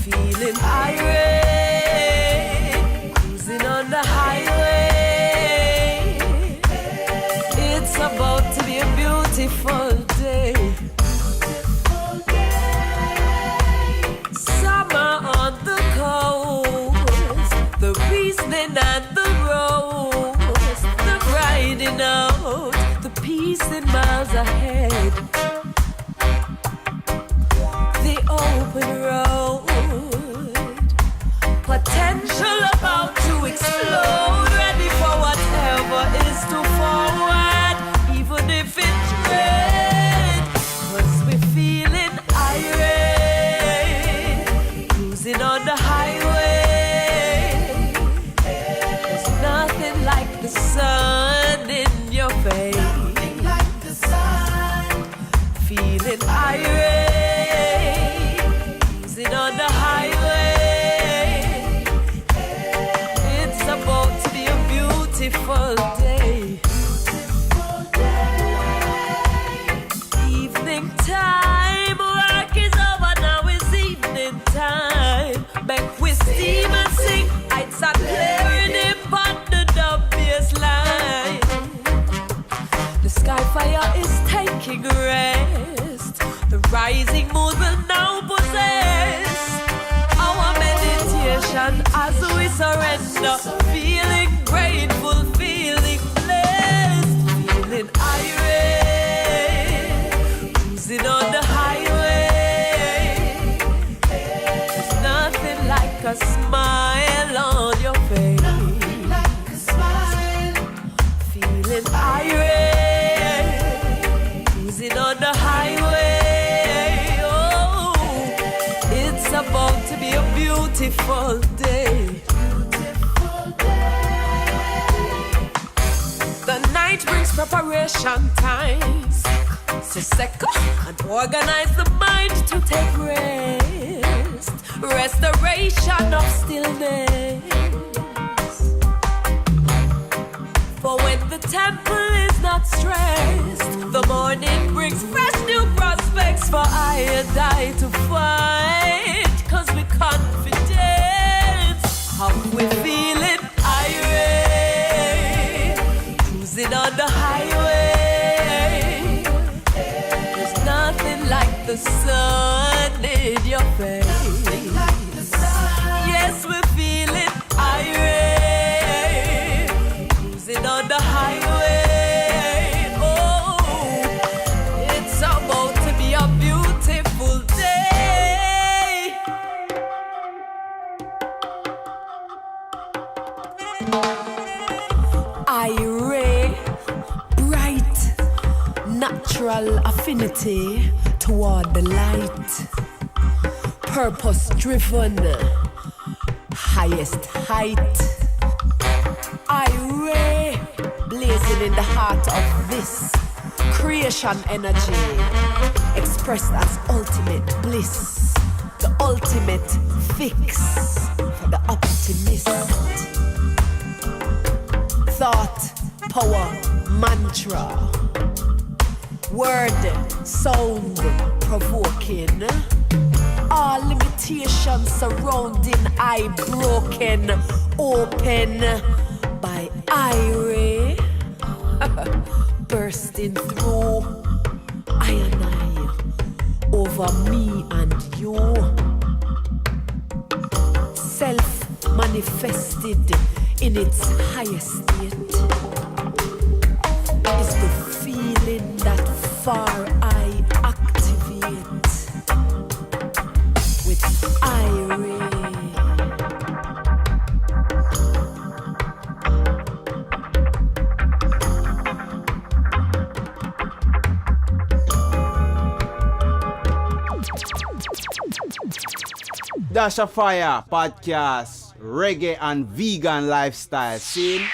S13: feeling irate, cruising on the highway. It's about to be a beautiful day. Summer on the coast, the reasoning and the rose, the riding out, the peace in miles ahead. The open road, potential about to explode, ready for whatever is to forward, even if it's red. 'Cause we're feeling irate, cruising on the highway. There's nothing like the sun in your face. Feeling irate, cruising on the highway. It's about to be a beautiful day. Evening time, work is over, now it's evening time. Back with steam and sing, I start clearing it on the dub bass line. The sky fire is taking rest. The rising moon will now possess our meditation as we surrender. Feeling grateful, feeling blessed, feeling irate, cruising on the highway. There's nothing like a smile on your face. Feeling irate, cruising on the highway. Oh, it's about to be a beautiful day. The night brings preparation time. So second and organize the mind to take rest. Restoration of stillness. For when the temple is not stressed, the morning brings fresh new prospects for I and I to find. 'Cause we're confident, how we feeling irate, cruising on the highway. There's nothing like the sun in your face. Yes, we're feeling irate, cruising on the highway. Oh, natural affinity toward the light. Purpose driven, highest height. Ray blazing in the heart of this creation energy, expressed as ultimate bliss, the ultimate fix for the optimist. Thought, power, mantra, word, sound, provoking. All limitations surrounding I broken, open by Ray bursting through I and I over me and you. Self-manifested in its highest state is the feeling that far I activate with Ray.
S6: Dash of Fire podcast, reggae and vegan lifestyle scene.